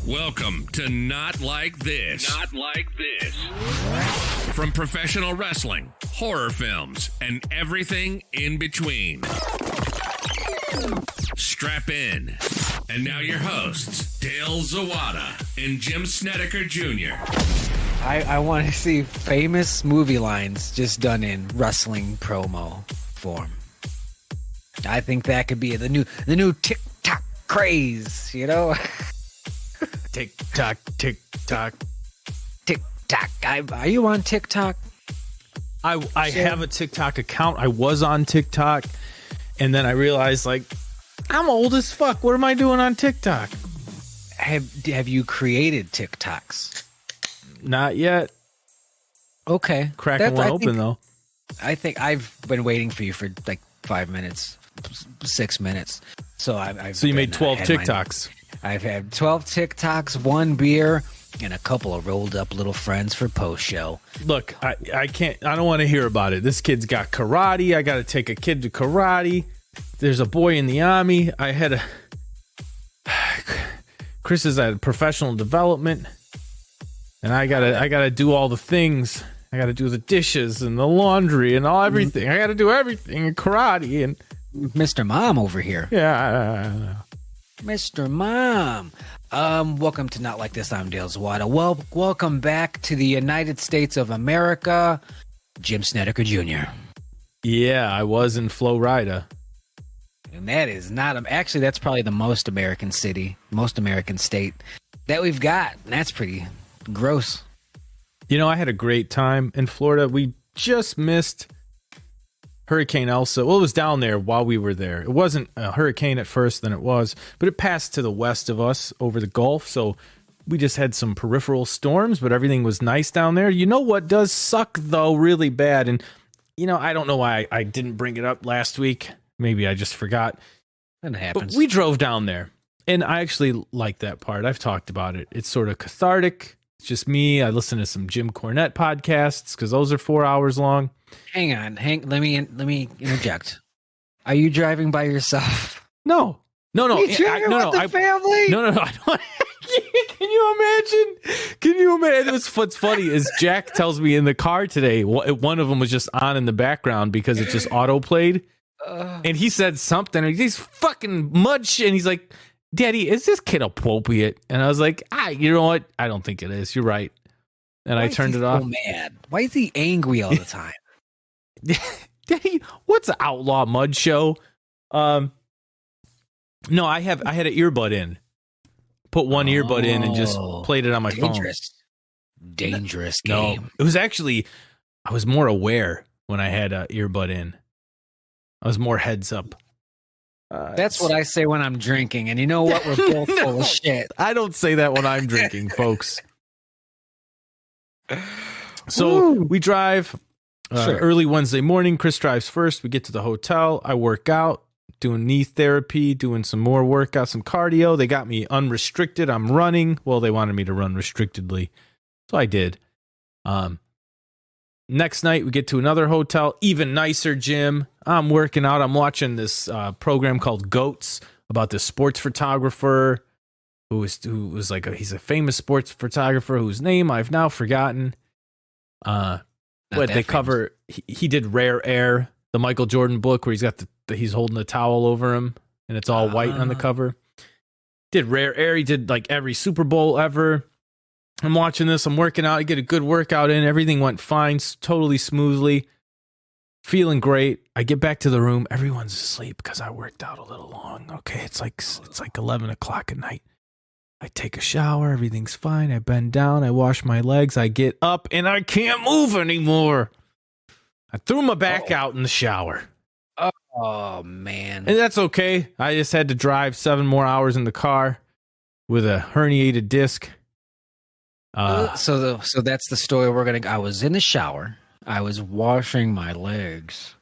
Welcome to Not Like This. Not Like This. From professional wrestling, horror films, and everything in between. Strap in. And now your hosts, Dale Zawada and Jim Snedeker Jr. I want to see famous movie lines just done in wrestling promo form. I think that could be the new TikTok craze, you know? TikTok. TikTok. Are you on TikTok? I have a TikTok account. I was on TikTok, and then I realized, like, I'm old as fuck. What am I doing on TikTok? Have you created TikToks? Not yet. Okay. Cracking one open, though. I think I've been waiting for you for like 5 minutes, 6 minutes. So So you made 12 TikToks. I've had 12 TikToks, 1 beer, and a couple of rolled up little friends for post show. Look, I don't want to hear about it. This kid's got karate. I got to take a kid to karate. There's a boy in the army. Chris is at professional development, and I gotta do all the things. I gotta do the dishes and the laundry and everything. I gotta do everything in karate and Mr. Mom over here. Yeah. Mr. Mom. Welcome to Not Like This. I'm Dale Zawada. Welcome back to the United States of America, Jim Snedeker Jr. Yeah, I was in Florida. And that is not, actually, that's probably the most American city, most American state that we've got. And that's pretty gross. You know, I had a great time in Florida. We just missed Hurricane Elsa. Well, it was down there while we were there. It wasn't a hurricane at first, then it was, but it passed to the west of us over the Gulf. So we just had some peripheral storms, but everything was nice down there. You know what does suck, though, really bad? And, you know, I don't know why I didn't bring it up last week. Maybe I just forgot. That happens. But we drove down there, and I actually like that part. I've talked about it. It's sort of cathartic. It's just me. I listen to some Jim Cornette podcasts because those are 4 hours long. Hang on. Let me interject. Are you driving by yourself? No. Are you driving with the family? No. I don't. Can you imagine? What's funny is Jack tells me in the car today, one of them was just on in the background because it just auto played. And he said something, and he's fucking mud shit. And he's like, Daddy, is this kid appropriate? And I was like, you know what? I don't think it is. You're right. And I turned it off. Mad. Why is he angry all the time? Daddy, what's an outlaw mud show? No, I had an earbud in. Put one earbud in and just played it on my phone. Dangerous game. No, it was actually, I was more aware when I had an earbud in. I was more heads up. That's what I say when I'm drinking, and you know what? We're both full of shit. I don't say that when I'm drinking, folks. So we drive early Wednesday morning. Chris drives first. We get to the hotel. I work out, doing knee therapy, doing some more workout, some cardio. They got me unrestricted. I'm running. Well, they wanted me to run restrictedly, so I did. Next night, we get to another hotel, even nicer gym. I'm working out. I'm watching this program called GOATs about this sports photographer who was like he's a famous sports photographer whose name I've now forgotten. But they cover. He did Rare Air, the Michael Jordan book where he's got he's holding the towel over him and it's all white on the cover. Did Rare Air. He did like every Super Bowl ever. I'm watching this. I'm working out. I get a good workout in. Everything went fine, totally smoothly. Feeling great. I get back to the room. Everyone's asleep because I worked out a little long. Okay, it's like 11 o'clock at night. I take a shower. Everything's fine. I bend down. I wash my legs. I get up, and I can't move anymore. I threw my back out in the shower. Oh, man. And that's okay. I just had to drive 7 more hours in the car with a herniated disc. So that's the story I was in the shower. I was washing my legs,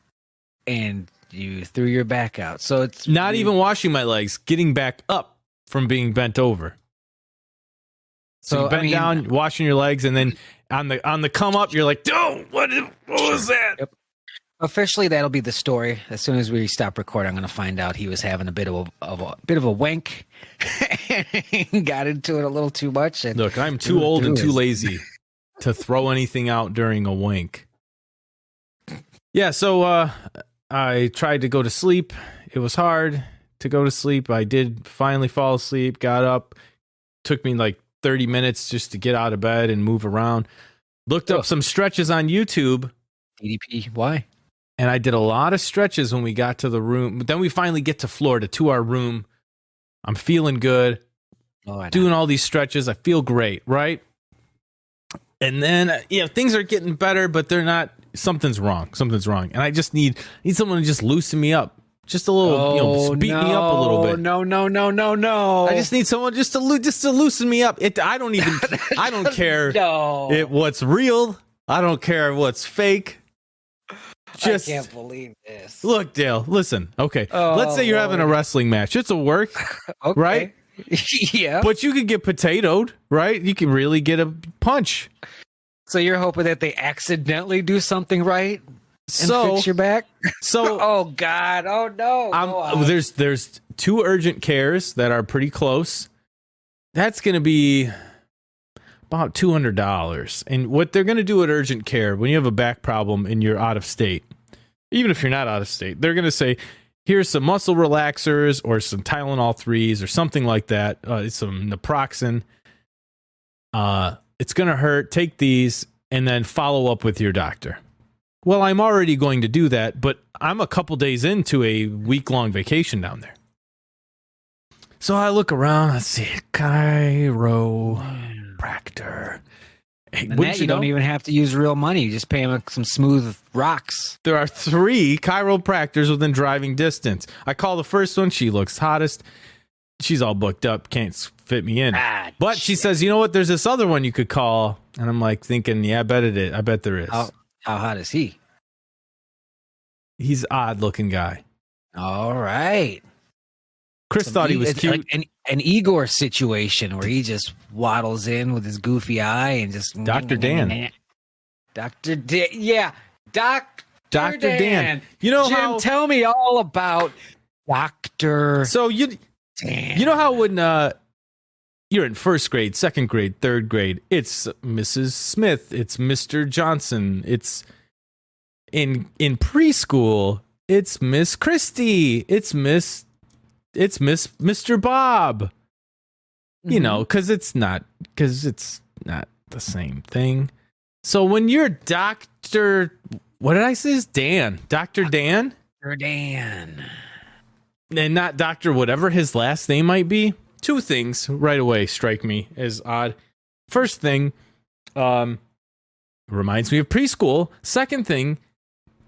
and you threw your back out. So it's not even washing my legs, getting back up from being bent over. So you bend down, washing your legs, and then on the come up, you're like, "Dude, what was that?" Yep. Officially, that'll be the story. As soon as we stop recording, I'm going to find out he was having a bit of a wank, got into it a little too much. And Look, I'm too old and too lazy to throw anything out during a wink. Yeah, so I tried to go to sleep. It was hard to go to sleep. I did finally fall asleep, got up. Took me like 30 minutes just to get out of bed and move around. Looked up some stretches on YouTube. DDP, why? And I did a lot of stretches when we got to the room. But then we finally get to Florida, to our room. I'm feeling good. Doing all these stretches. I feel great, right? And then, things are getting better, but they're not. Something's wrong. And I just need someone to just loosen me up. Just a little, beat me up a little bit. No. I just need someone just to loosen me up. I don't care what's real. I don't care what's fake. I can't believe this. Look, Dale, listen. Okay. Let's say you're having a wrestling match. It's a work, okay. right? Yeah. But you could get potatoed, right? You can really get a punch. So you're hoping that they accidentally do something right and fix your back? So oh God. Oh no. There's 2 urgent cares that are pretty close. That's going to be about $200. And what they're going to do at urgent care when you have a back problem and you're out of state, even if you're not out of state, they're going to say, here's some muscle relaxers or some Tylenol 3s or something like that. Some naproxen. It's going to hurt. Take these and then follow up with your doctor. Well, I'm already going to do that, but I'm a couple days into a week-long vacation down there. So I look around. Let's see. Chiropractor. Hey, and that you don't even have to use real money. You just pay them some smooth rocks. There are 3 chiropractors within driving distance. I call the first one. She looks hottest. She's all booked up. Can't fit me in. But she says, you know what? There's this other one you could call. And I'm like thinking, yeah, I bet it is. I bet there is. How hot is he? He's an odd looking guy. All right. Chris thought he was cute. Like an Igor situation where he just waddles in with his goofy eye and just Dr. Dan. Dr. Dan. Yeah. Dr. Dan. You know Jim, tell me all about Dr. So Dan. You know how when you're in first grade, second grade, third grade, it's Mrs. Smith, it's Mr. Johnson, it's in preschool, it's Miss Christie, it's Mr. Bob. Mm-hmm. You know, because it's not the same thing. So when you're Dr. What did I say? Is Dan? Dr. Dan? Dr. Dan. And not Dr. whatever his last name might be. 2 things right away strike me as odd. First thing, reminds me of preschool. Second thing,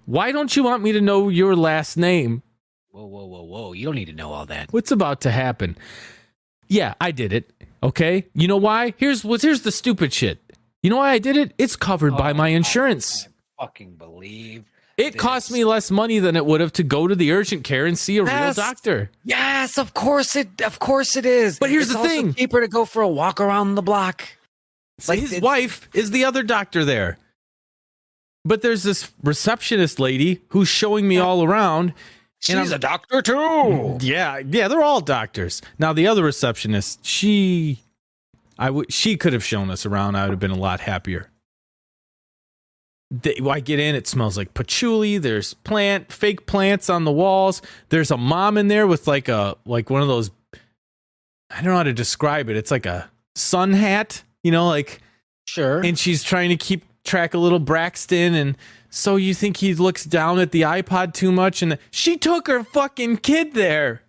why don't you want me to know your last name? Whoa. You don't need to know all that. What's about to happen? Yeah, I did it. Okay. You know why? Here's the stupid shit. You know why I did it? It's covered by my insurance. I fucking believe. It cost me less money than it would have to go to the urgent care and see a real doctor. Yes, of course it is. But here's the thing. It's cheaper to go for a walk around the block. Like his wife is the other doctor there. But there's this receptionist lady who's showing me all around. She's a doctor too. Yeah, they're all doctors. Now the other receptionist, she could have shown us around. I would have been a lot happier. I get in, it smells like patchouli. There's fake plants on the walls. There's a mom in there with like one of those, I don't know how to describe it. It's like a sun hat, like. Sure. And she's trying to keep track of little Braxton. And so you think he looks down at the iPod too much. And she took her fucking kid there.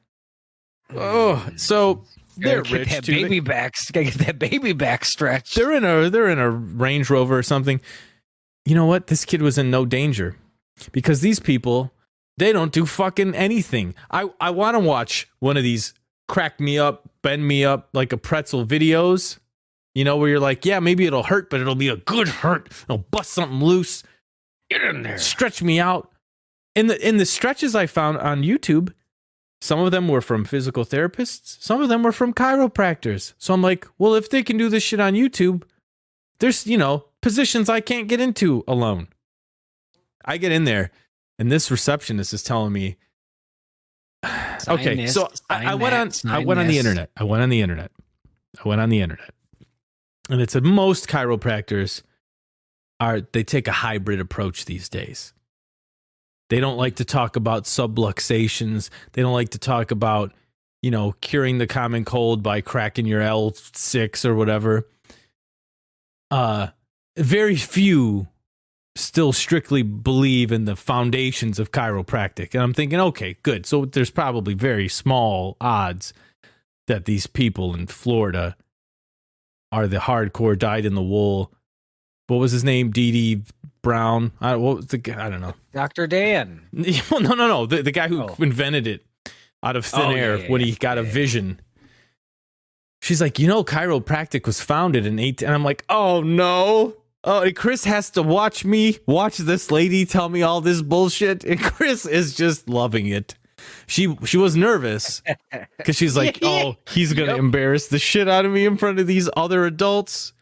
Oh, so they're rich that too. Baby backs. Gotta get that baby back stretch. They're in a Range Rover or something. You know what? This kid was in no danger because these people, they don't do fucking anything. I want to watch one of these crack me up, bend me up like a pretzel videos, where you're like, yeah, maybe it'll hurt, but it'll be a good hurt. It'll bust something loose. Get in there. Stretch me out. In the stretches I found on YouTube, some of them were from physical therapists. Some of them were from chiropractors. So I'm like, well, if they can do this shit on YouTube, there's, positions I can't get into alone. I get in there, and this receptionist is telling me, okay, so I went on the internet. I went on the internet, and it said most chiropractors they take a hybrid approach these days. They don't like to talk about subluxations. They don't like to talk about, curing the common cold by cracking your L6 or whatever. Very few still strictly believe in the foundations of chiropractic. And I'm thinking, okay, good. So there's probably very small odds that these people in Florida are the hardcore dyed-in-the-wool. What was his name? D.D. Brown? What was the guy? I don't know. Dr. Dan. Well, no. The guy who invented it out of thin air when he got a vision. She's like, chiropractic was founded in 18... And I'm like, oh, no. Oh, and Chris has to watch this lady tell me all this bullshit. And Chris is just loving it. She was nervous because she's like, oh, he's going to embarrass the shit out of me in front of these other adults.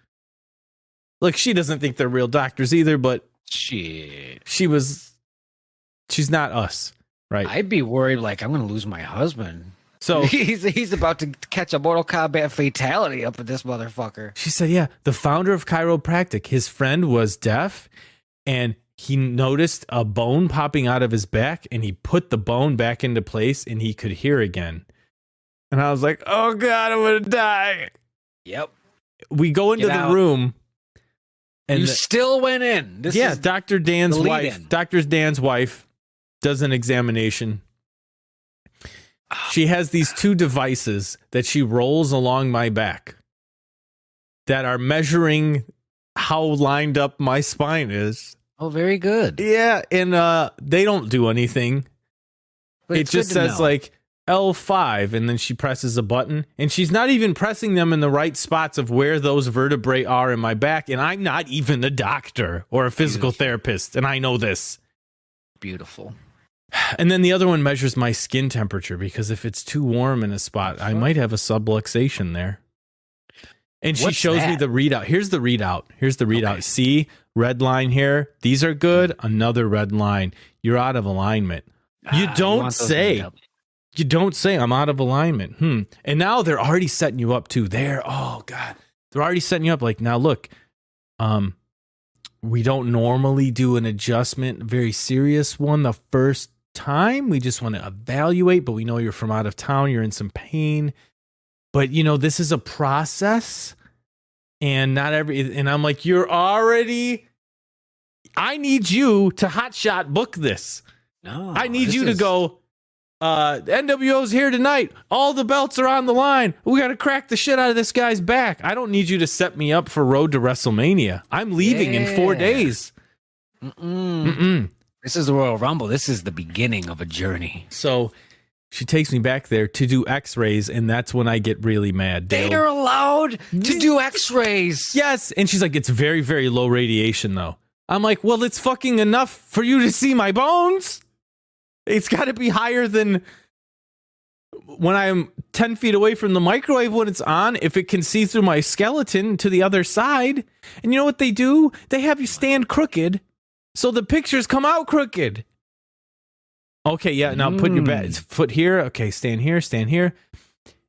Look, she doesn't think they're real doctors either, but shit. She's not us, right? I'd be worried, like, I'm going to lose my husband. So he's about to catch a Mortal Kombat fatality up at this motherfucker. She said, yeah, the founder of chiropractic, his friend was deaf, and he noticed a bone popping out of his back, and he put the bone back into place, and he could hear again. And I was like, oh, God, I'm going to die. Yep. We go into the room. And you still went in. This is Dr. Dan's wife. Dr. Dan's wife does an examination. She has these two devices that she rolls along my back that are measuring how lined up my spine is. Oh, very good. Yeah, and they don't do anything. It just says like L5, and then she presses a button, and she's not even pressing them in the right spots of where those vertebrae are in my back, and I'm not even a doctor or a physical therapist, and I know this. Beautiful. And then the other one measures my skin temperature, because if it's too warm in a spot, I might have a subluxation there. And she shows me the readout. Here's the readout. Okay. See, red line here. These are good. Another red line. You're out of alignment. You don't say. You don't say I'm out of alignment. And now they're already setting you up too. Oh God. They're already setting you up like, now look, we don't normally do an adjustment, a very serious one the first time. We just want to evaluate, but we know you're from out of town. You're in some pain. But this is a process, and and I'm like, I need you to hotshot book this. No, I need you to go, NWO's here tonight. All the belts are on the line. We got to crack the shit out of this guy's back. I don't need you to set me up for Road to WrestleMania. I'm leaving in 4 days. This is the Royal Rumble. This is the beginning of a journey. So she takes me back there to do x-rays, and that's when I get really mad. They are allowed to do x-rays. Yes. And she's like, it's very, very low radiation, though. I'm like, well, it's fucking enough for you to see my bones. It's got to be higher than when I'm 10 feet away from the microwave when it's on, if it can see through my skeleton to the other side. And you know what they do? They have you stand crooked, so the pictures come out crooked. Okay, yeah, now put your foot here. Okay, stand here.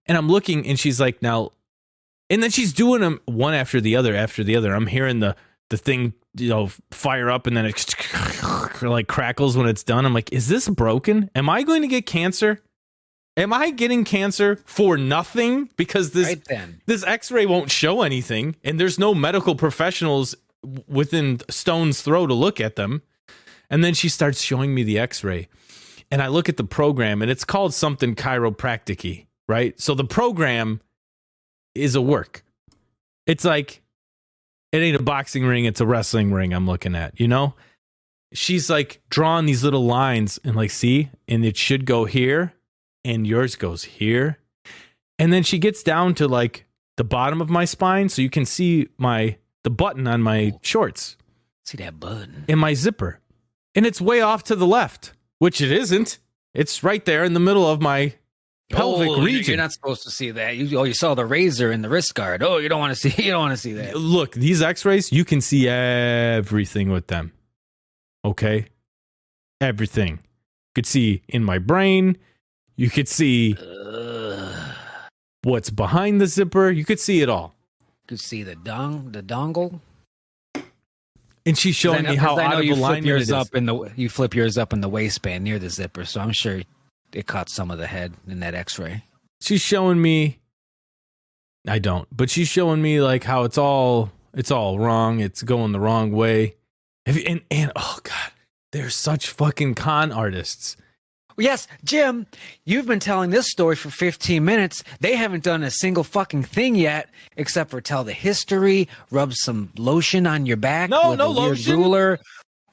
And I'm looking, and she's like, now, and then she's doing them one after the other. I'm hearing the thing, fire up, and then it like crackles when it's done. I'm like, is this broken? Am I going to get cancer? Am I getting cancer for nothing? Because this x-ray won't show anything, and there's no medical professionals within stone's throw to look at them. And then she starts showing me the x-ray, and I look at the program, and it's called something chiropractic-y, right? So the program is a work. It's like, it ain't a boxing ring, it's a wrestling ring I'm looking at, She's like drawing these little lines and like, see, and it should go here, and yours goes here. And then she gets down to like the bottom of my spine, so you can see the button on my shorts. See that button? In my zipper. And it's way off to the left, which it isn't. It's right there in the middle of my pelvic region. You're not supposed to see that. You saw the razor in the wrist guard. Oh, you don't want to see that. Look, these x-rays, you can see everything with them. Okay? Everything. You could see in my brain. You could see what's behind the zipper. You could see it all. You could see the dongle. And she's showing me how out of alignment it is. You flip yours up in the waistband near the zipper, so I'm sure it caught some of the head in that X-ray. She's showing me. I don't, but she's showing me like how it's all wrong. It's going the wrong way. And oh god, they're such fucking con artists. Yes, Jim, you've been telling this story for 15 minutes. They haven't done a single fucking thing yet except for tell the history, rub some lotion on your back with a lotion. Weird ruler,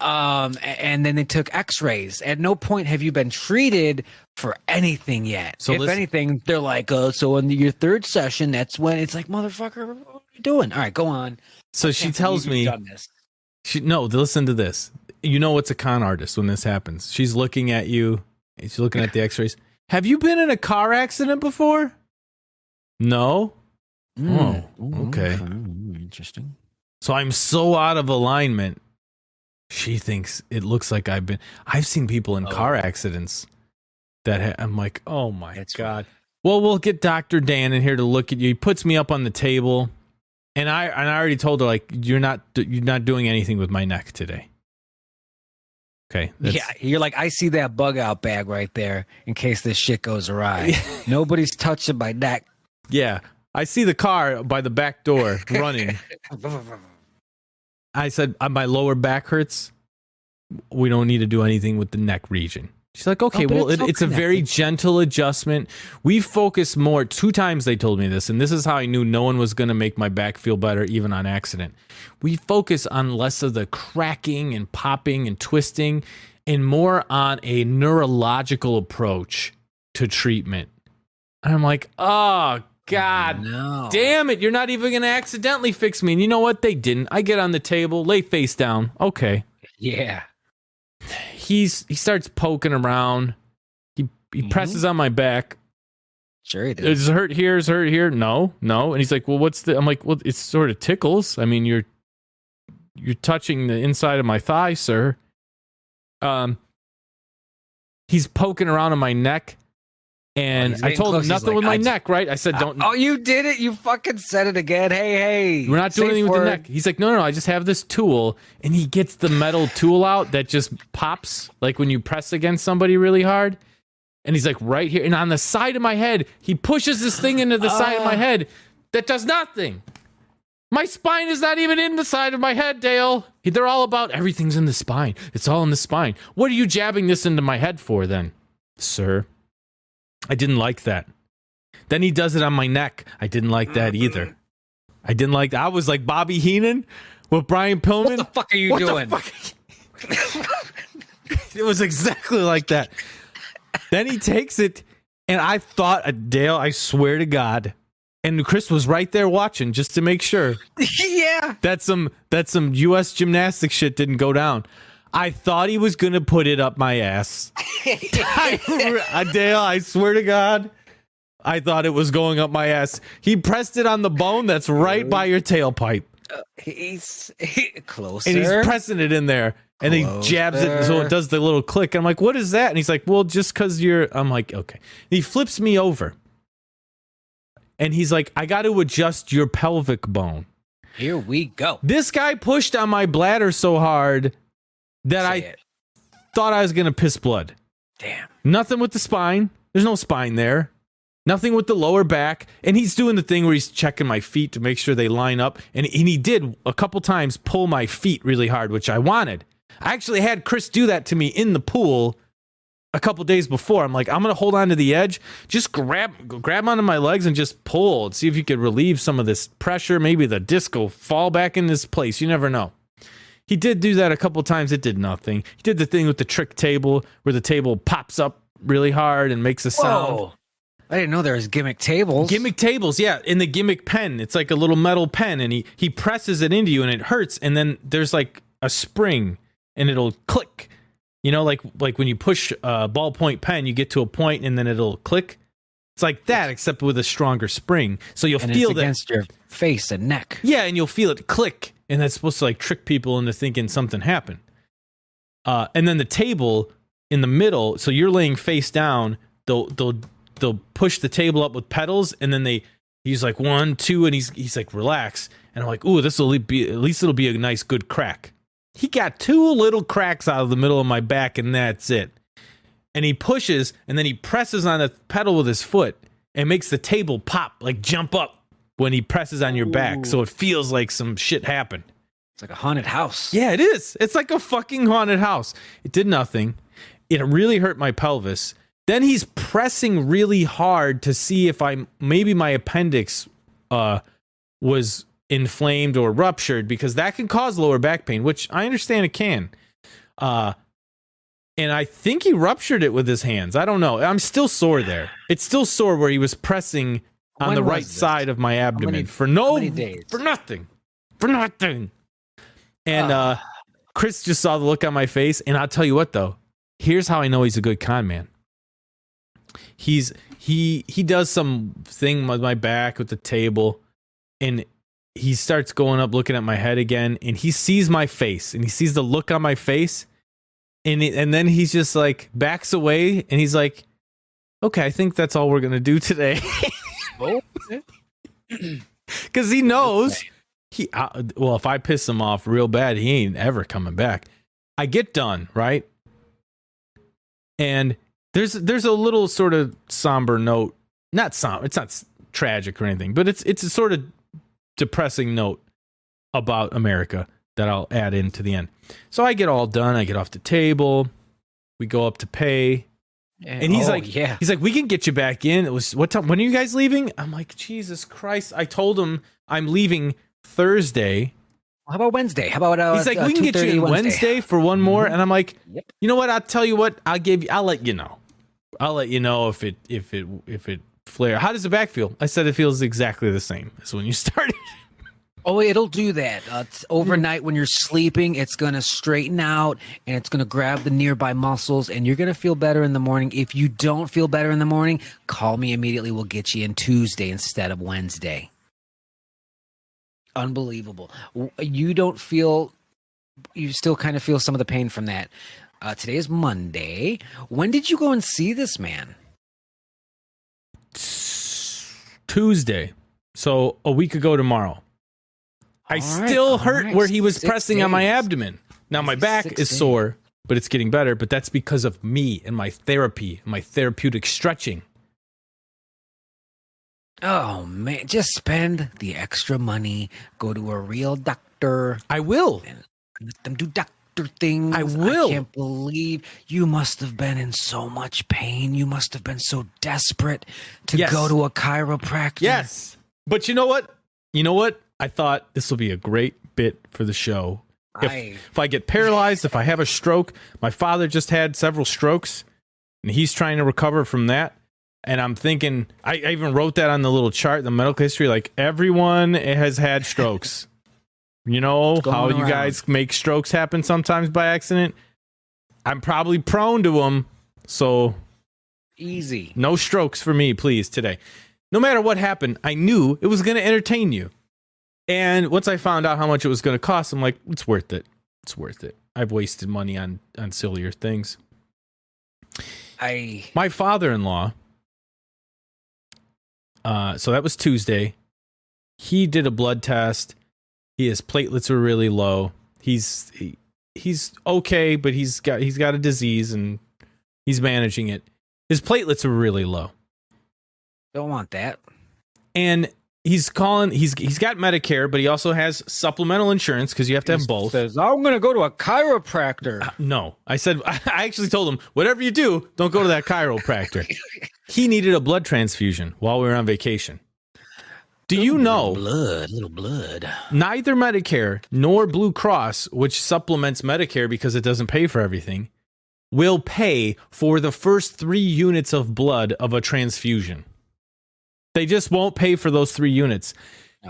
and then they took x-rays. At no point have you been treated for anything yet. So if anything, they're like, so in your third session, that's when it's like, motherfucker, what are you doing? All right, go on. So she tells me, listen to this. You know what's a con artist when this happens. She's looking at you. She's looking at the x-rays. Have you been in a car accident before? No? Okay. Interesting. So I'm so out of alignment. She thinks it looks like I've seen people in car accidents that I'm like, oh my God. Right. Well, we'll get Dr. Dan in here to look at you. He puts me up on the table. And I already told her, like, you're not doing anything with my neck today. Okay. Yeah, you're like, I see that bug out bag right there in case this shit goes awry. Nobody's touching my neck. Yeah. I see the car by the back door running. I said, my lower back hurts. We don't need to do anything with the neck region. She's like, okay, well, it's a very gentle adjustment. We focus more. 2 times they told me this, and this is how I knew no one was going to make my back feel better, even on accident. We focus on less of the cracking and popping and twisting and more on a neurological approach to treatment. And I'm like, oh, God damn it. You're not even going to accidentally fix me. And you know what? They didn't. I get on the table, lay face down. Okay. Yeah. He starts poking around. He presses on my back. Sure he does. Is it hurt here? Is it hurt here? No. And he's like, well, I'm like, well, it sort of tickles. I mean, you're touching the inside of my thigh, sir. He's poking around on my neck. And I told him nothing with my neck, right? I said, don't. Oh, you did it. You fucking said it again. Hey. We're not doing anything with the neck. He's like, no, I just have this tool. And he gets the metal tool out that just pops, like when you press against somebody really hard. And he's like, right here. And on the side of my head, he pushes this thing into the side of my head that does nothing. My spine is not even in the side of my head, Dale. They're all about everything's in the spine. It's all in the spine. What are you jabbing this into my head for then, sir? I didn't like that. Then he does it on my neck. I didn't like that either. I was like Bobby Heenan with Brian Pillman. What the fuck are you doing? It was exactly like that. Then he takes it, and I thought, Dale, I swear to God, and Chris was right there watching just to make sure. Yeah. That some U.S. gymnastics shit didn't go down. I thought he was going to put it up my ass. Dale, I swear to God, I thought it was going up my ass. He pressed it on the bone that's right by your tailpipe. He's closer. And he's pressing it in there. And he jabs it so it does the little click. I'm like, what is that? And he's like, well, just because I'm like, okay. And he flips me over. And he's like, I got to adjust your pelvic bone. Here we go. This guy pushed on my bladder so hard that I thought I was going to piss blood. Damn. Nothing with the spine. There's no spine there. Nothing with the lower back. And he's doing the thing where he's checking my feet to make sure they line up. And he did a couple times pull my feet really hard, which I wanted. I actually had Chris do that to me in the pool a couple days before. I'm like, I'm going to hold on to the edge. Just grab onto my legs and just pull and see if you could relieve some of this pressure. Maybe the disc will fall back in this place. You never know. He did do that a couple times. It did nothing. He did the thing with the trick table where the table pops up really hard and makes a sound. Whoa. I didn't know there was gimmick tables. Gimmick tables, yeah. In the gimmick pen, it's like a little metal pen, and he presses it into you, and it hurts. And then there's like a spring, and it'll click. You know, like when you push a ballpoint pen, you get to a point, and then it'll click. It's like that, except with a stronger spring. So you'll feel that against your face and neck. Yeah, and you'll feel it click. And that's supposed to like trick people into thinking something happened. And then the table in the middle, so you're laying face down, they'll they'll push the table up with pedals, and then he's like 1, 2, and he's like, relax. And I'm like, ooh, this will be, at least it'll be a nice good crack. He got 2 little cracks out of the middle of my back, and that's it. And he pushes, and then he presses on the pedal with his foot and makes the table pop, like jump up when he presses on your back. So it feels like some shit happened. It's like a haunted house. Yeah, it is. It's like a fucking haunted house. It did nothing. It really hurt my pelvis. Then he's pressing really hard to see if maybe my appendix was inflamed or ruptured, because that can cause lower back pain, which I understand it can. And I think he ruptured it with his hands. I don't know. I'm still sore there. It's still sore where he was pressing on the right side of my abdomen for nothing. And Chris just saw the look on my face, and I'll tell you what though. Here's how I know he's a good con man. He does some thing with my back with the table, and he starts going up looking at my head again, and he sees my face, and he sees the look on my face, and then he's just like backs away, and he's like, okay, I think that's all we're gonna do today. Because he knows well, if I piss him off real bad, he ain't ever coming back. I get done, right? And there's a little sort of somber note. Not somber, it's not tragic or anything, but it's a sort of depressing note about America that I'll add into the end. So I get all done. I get off the table. We go up to pay. And he's he's like, we can get you back in. It was what time? When are you guys leaving? I'm like, Jesus Christ. I told him I'm leaving Thursday. How about Wednesday? How about he's like, we can get you in Wednesday for one more. And I'm like, yep. You know what? I'll tell you what. I'll let you know. I'll let you know if it flare. How does the back feel? I said it feels exactly the same as when you started. Oh, it'll do that. It's overnight when you're sleeping, it's going to straighten out, and it's going to grab the nearby muscles, and you're going to feel better in the morning. If you don't feel better in the morning, call me immediately. We'll get you in Tuesday instead of Wednesday. Unbelievable. You still kind of feel some of the pain from that. Today is Monday. When did you go and see this man? Tuesday. So a week ago tomorrow. I still hurt where he was pressing on my abdomen. Now my back is sore, but it's getting better. But that's because of me and my therapy, my therapeutic stretching. Oh, man. Just spend the extra money. Go to a real doctor. I will. And let them do doctor things. I will. I can't believe you must have been in so much pain. You must have been so desperate to go to a chiropractor. Yes. But you know what? I thought this will be a great bit for the show. If I get paralyzed, if I have a stroke, my father just had several strokes, and he's trying to recover from that. And I'm thinking, I even wrote that on the little chart, the medical history, like everyone has had strokes. You know how you guys make strokes happen sometimes by accident? I'm probably prone to them, so easy. No strokes for me, please, today. No matter what happened, I knew it was going to entertain you. And once I found out how much it was going to cost, I'm like, it's worth it. It's worth it. I've wasted money on sillier things. My father-in-law, so that was Tuesday. He did a blood test. His platelets were really low. He's okay, but he's got a disease and he's managing it. His platelets are really low. Don't want that. And he's got Medicare, but he also has supplemental insurance because you have to have both. Says, I'm going to go to a chiropractor. No, I actually told him, whatever you do, don't go to that chiropractor. He needed a blood transfusion while we were on vacation. Do you know? Little blood. Neither Medicare nor Blue Cross, which supplements Medicare because it doesn't pay for everything, will pay for the first 3 units of blood of a transfusion. They just won't pay for those 3 units.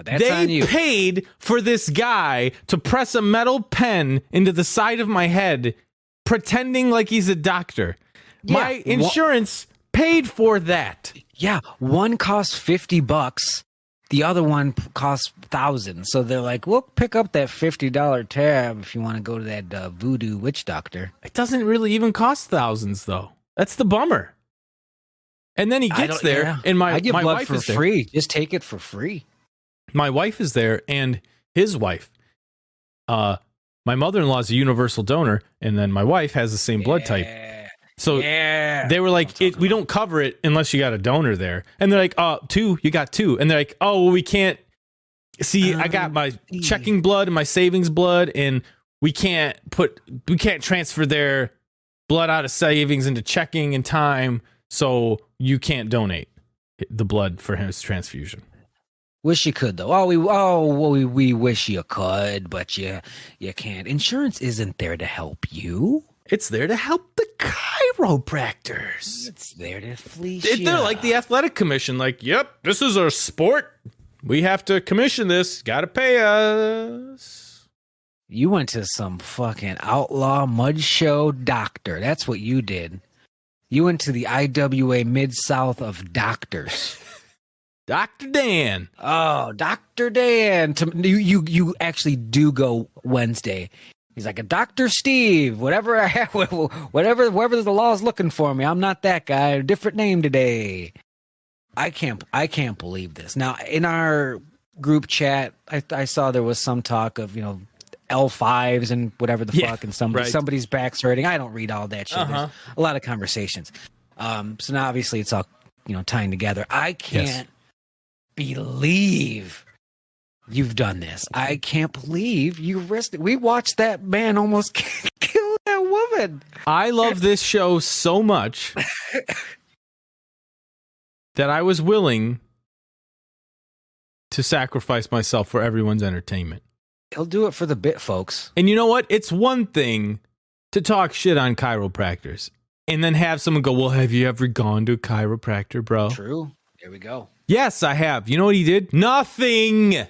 They paid for this guy to press a metal pen into the side of my head, pretending like he's a doctor. Yeah, my insurance paid for that. Yeah, one costs $50. The other one costs thousands. So they're like, we'll pick up that $50 tab if you want to go to that voodoo witch doctor. It doesn't really even cost thousands, though. That's the bummer. And then he gets there, and I give my blood wife for is there. free. Just take it for free. My wife is there, and his wife. My mother-in-law is a universal donor, and then my wife has the same blood type. So they were like, we don't cover it unless you got a donor there. And they're like, two, you got two. And they're like, oh, well, we can't. See, I got my checking blood and my savings blood, and we can't transfer their blood out of savings into checking in time, so you can't donate the blood for his transfusion. Wish you could though. We wish you could, but you can't. Insurance isn't there to help you. It's there to help the chiropractors. It's there to fleece They're you. like the athletic commission. Like, yep, this is our sport. We have to commission this. Got to pay us. You went to some fucking outlaw mud show doctor. That's what you did. You went to the IWA Mid-South of doctors. Dr. Dan. Oh, Dr. Dan. You actually do go Wednesday. He's like a Dr. Steve, whatever the law is looking for me. I'm not that guy. A different name today. I can't believe this. Now, in our group chat, I saw there was some talk of, L5s and whatever the fuck, and somebody's back's hurting. I don't read all that shit. There's a lot of conversations. So now obviously it's all, tying together. I can't believe you've done this. I can't believe you risked it. We watched that man almost kill that woman. I love this show so much that I was willing to sacrifice myself for everyone's entertainment. He'll do it for the bit, folks. And you know what? It's one thing to talk shit on chiropractors and then have someone go, well, have you ever gone to a chiropractor, bro? True. There we go. Yes, I have. You know what he did? Nothing.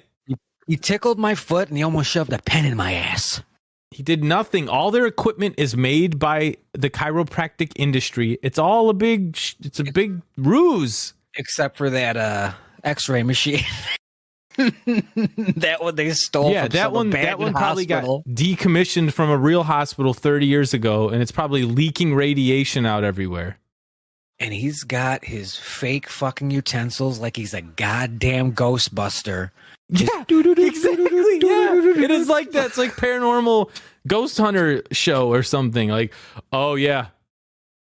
He tickled my foot and he almost shoved a pen in my ass. He did nothing. All their equipment is made by the chiropractic industry. It's all a big ruse. Except for that x-ray machine. That one they stole from that one probably hospital. got decommissioned from a real hospital 30 years ago, and it's probably leaking radiation out everywhere. And he's got his fake fucking utensils like he's a goddamn Ghostbuster. Yeah, exactly. Yeah. It is like that. It's like paranormal ghost hunter show or something. Like, oh yeah.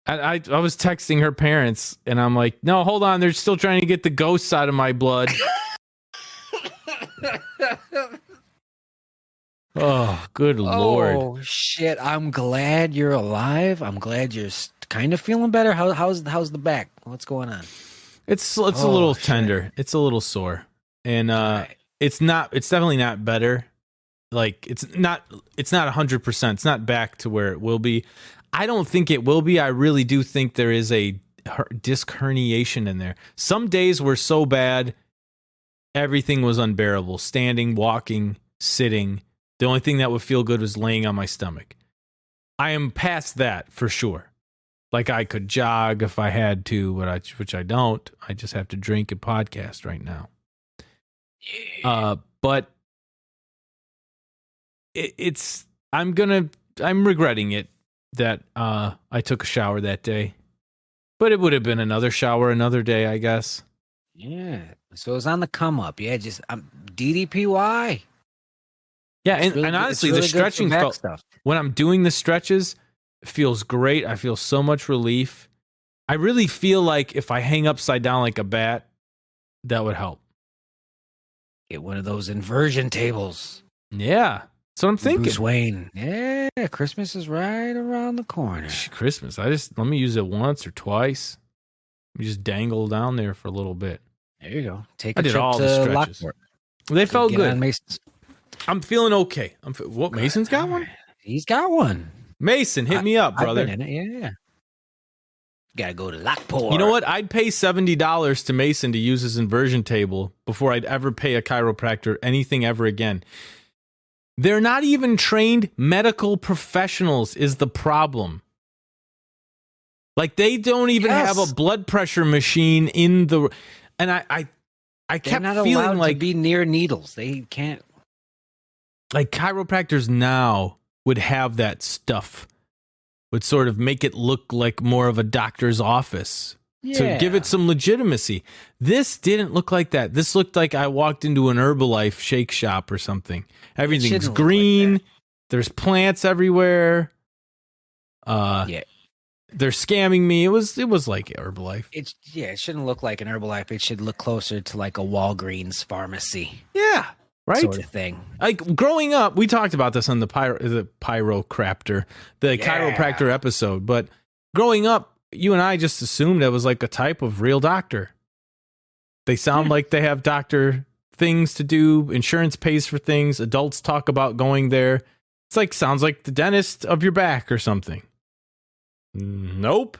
I was texting her parents, and I'm like, no, hold on. They're still trying to get the ghosts out of my blood. Oh, good Lord. Oh, shit. I'm glad you're alive. I'm glad you're kind of feeling better. How's the back? What's going on? It's a little tender. It's a little sore. And it's definitely not better. Like it's not 100%. It's not back to where it will be. I don't think it will be. I really do think there is a disc herniation in there. Some days were so bad, everything was unbearable. Standing, walking, sitting. The only thing that would feel good was laying on my stomach. I am past that for sure. Like I could jog if I had to, which I don't. I just have to drink and podcast right now. But I'm regretting it that I took a shower that day. But it would have been another shower another day, I guess. Yeah. So it was on the come up. Yeah, just DDPY. Yeah, and honestly, really the stretching when I'm doing the stretches, it feels great. I feel so much relief. I really feel like if I hang upside down like a bat, that would help. Get one of those inversion tables. Yeah. That's what I'm thinking. Bruce Wayne. Yeah, Christmas is right around the corner. Christmas. Let me use it once or twice. Let me just dangle down there for a little bit. There you go. Take a trip to Lockport. They felt good. I'm feeling okay. Mason's got one? He's got one. Mason, hit me up, brother. I've been in it, yeah. Gotta go to Lockport. You know what? I'd pay $70 to Mason to use his inversion table before I'd ever pay a chiropractor anything ever again. They're not even trained medical professionals is the problem. Like they don't even have a blood pressure machine in the... And I kept not feeling allowed like... to be near needles. They can't... Like chiropractors now would have that stuff. Would sort of make it look like more of a doctor's office. to give it some legitimacy. This didn't look like that. This looked like I walked into an Herbalife shake shop or something. Everything's green. Like there's plants everywhere. They're scamming me. It was like Herbalife. It shouldn't look like an Herbalife. It should look closer to like a Walgreens pharmacy. Yeah. Right? Sort of thing. Like growing up, we talked about this on the chiropractor, the chiropractor episode, but growing up, you and I just assumed it was like a type of real doctor. They sound like they have doctor things to do. Insurance pays for things. Adults talk about going there. It's like, sounds like the dentist of your back or something. Nope.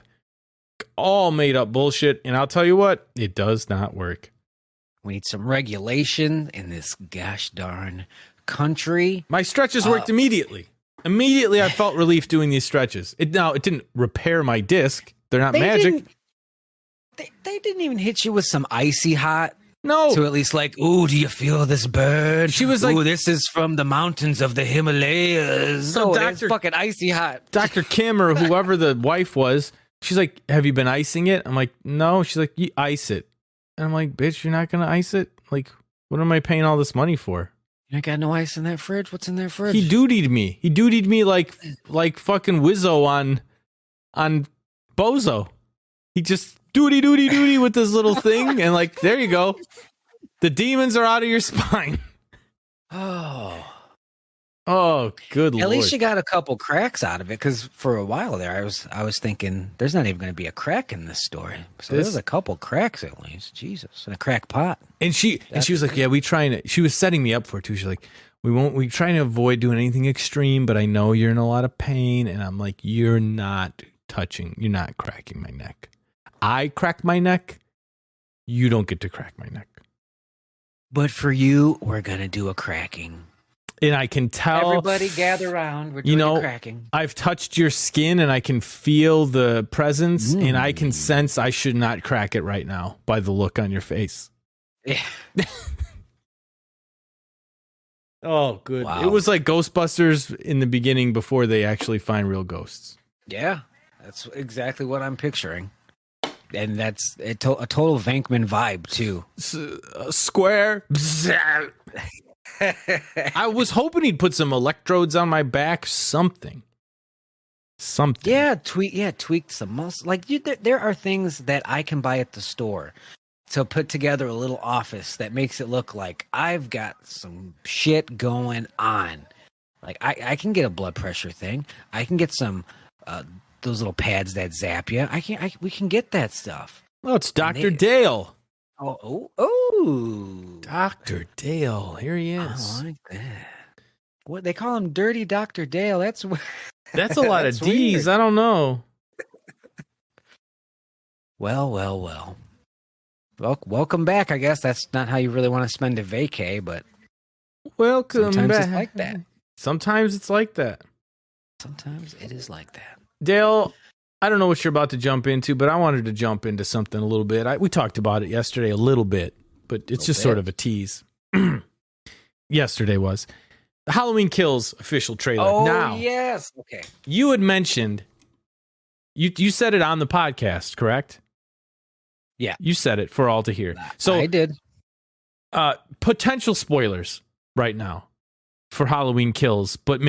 All made up bullshit. And I'll tell you what, it does not work. We need some regulation in this gosh darn country. My stretches worked immediately. Immediately, I felt relief doing these stretches. It didn't repair my disc. They're not magic. They didn't even hit you with some icy hot. No. So at least like, ooh, do you feel this burn? She was like, ooh, this is from the mountains of the Himalayas. So it's fucking icy hot. Dr. Kim or whoever the wife was, she's like, have you been icing it? I'm like, no. She's like, you ice it. And I'm like, bitch, you're not going to ice it? Like, what am I paying all this money for? You got no ice in that fridge? What's in that fridge? He dutied me. He dutied me like fucking Wizzo on Bozo. He just duty with this little thing, and like, there you go. The demons are out of your spine. Oh, good Lord. At least you got a couple cracks out of it, because for a while there, I was thinking there's not even going to be a crack in this story. So there's a couple cracks at least. Jesus, and a crack pot. And she was like, yeah, she was setting me up for it too. She's like, we trying to avoid doing anything extreme, but I know you're in a lot of pain. And I'm like, you're not cracking my neck. I cracked my neck. You don't get to crack my neck. But for you, we're going to do a cracking. And I can tell. Everybody gather around. We're doing a cracking. I've touched your skin and I can feel the presence and I can sense I should not crack it right now by the look on your face. Yeah. Oh, good. Wow. It was like Ghostbusters in the beginning before they actually find real ghosts. Yeah, that's exactly what I'm picturing. And that's a total Venkman vibe, too. Square. I was hoping he'd put some electrodes on my back, something. Yeah, tweak some muscle. Like there are things that I can buy at the store to put together a little office that makes it look like I've got some shit going on. Like I can get a blood pressure thing. I can get some those little pads that zap you. We can get that stuff. Oh, it's Dr. Dale. Oh, Dr. Dale. Here he is. I like that. What they call him, Dirty Dr. Dale. That's a lot of D's. Weird. I don't know. Well. Welcome back. I guess that's not how you really want to spend a vacay, but welcome sometimes back. It's like that. Sometimes it's like that. Sometimes it is like that. Dale, I don't know what you're about to jump into, but I wanted to jump into something a little bit. We talked about it yesterday a little bit, but it's just sort of a tease. Yesterday was the Halloween Kills official trailer. Oh, now, yes. Okay. You had mentioned, you said it on the podcast, correct? Yeah. You said it for all to hear. So I did. Potential spoilers right now for Halloween Kills, but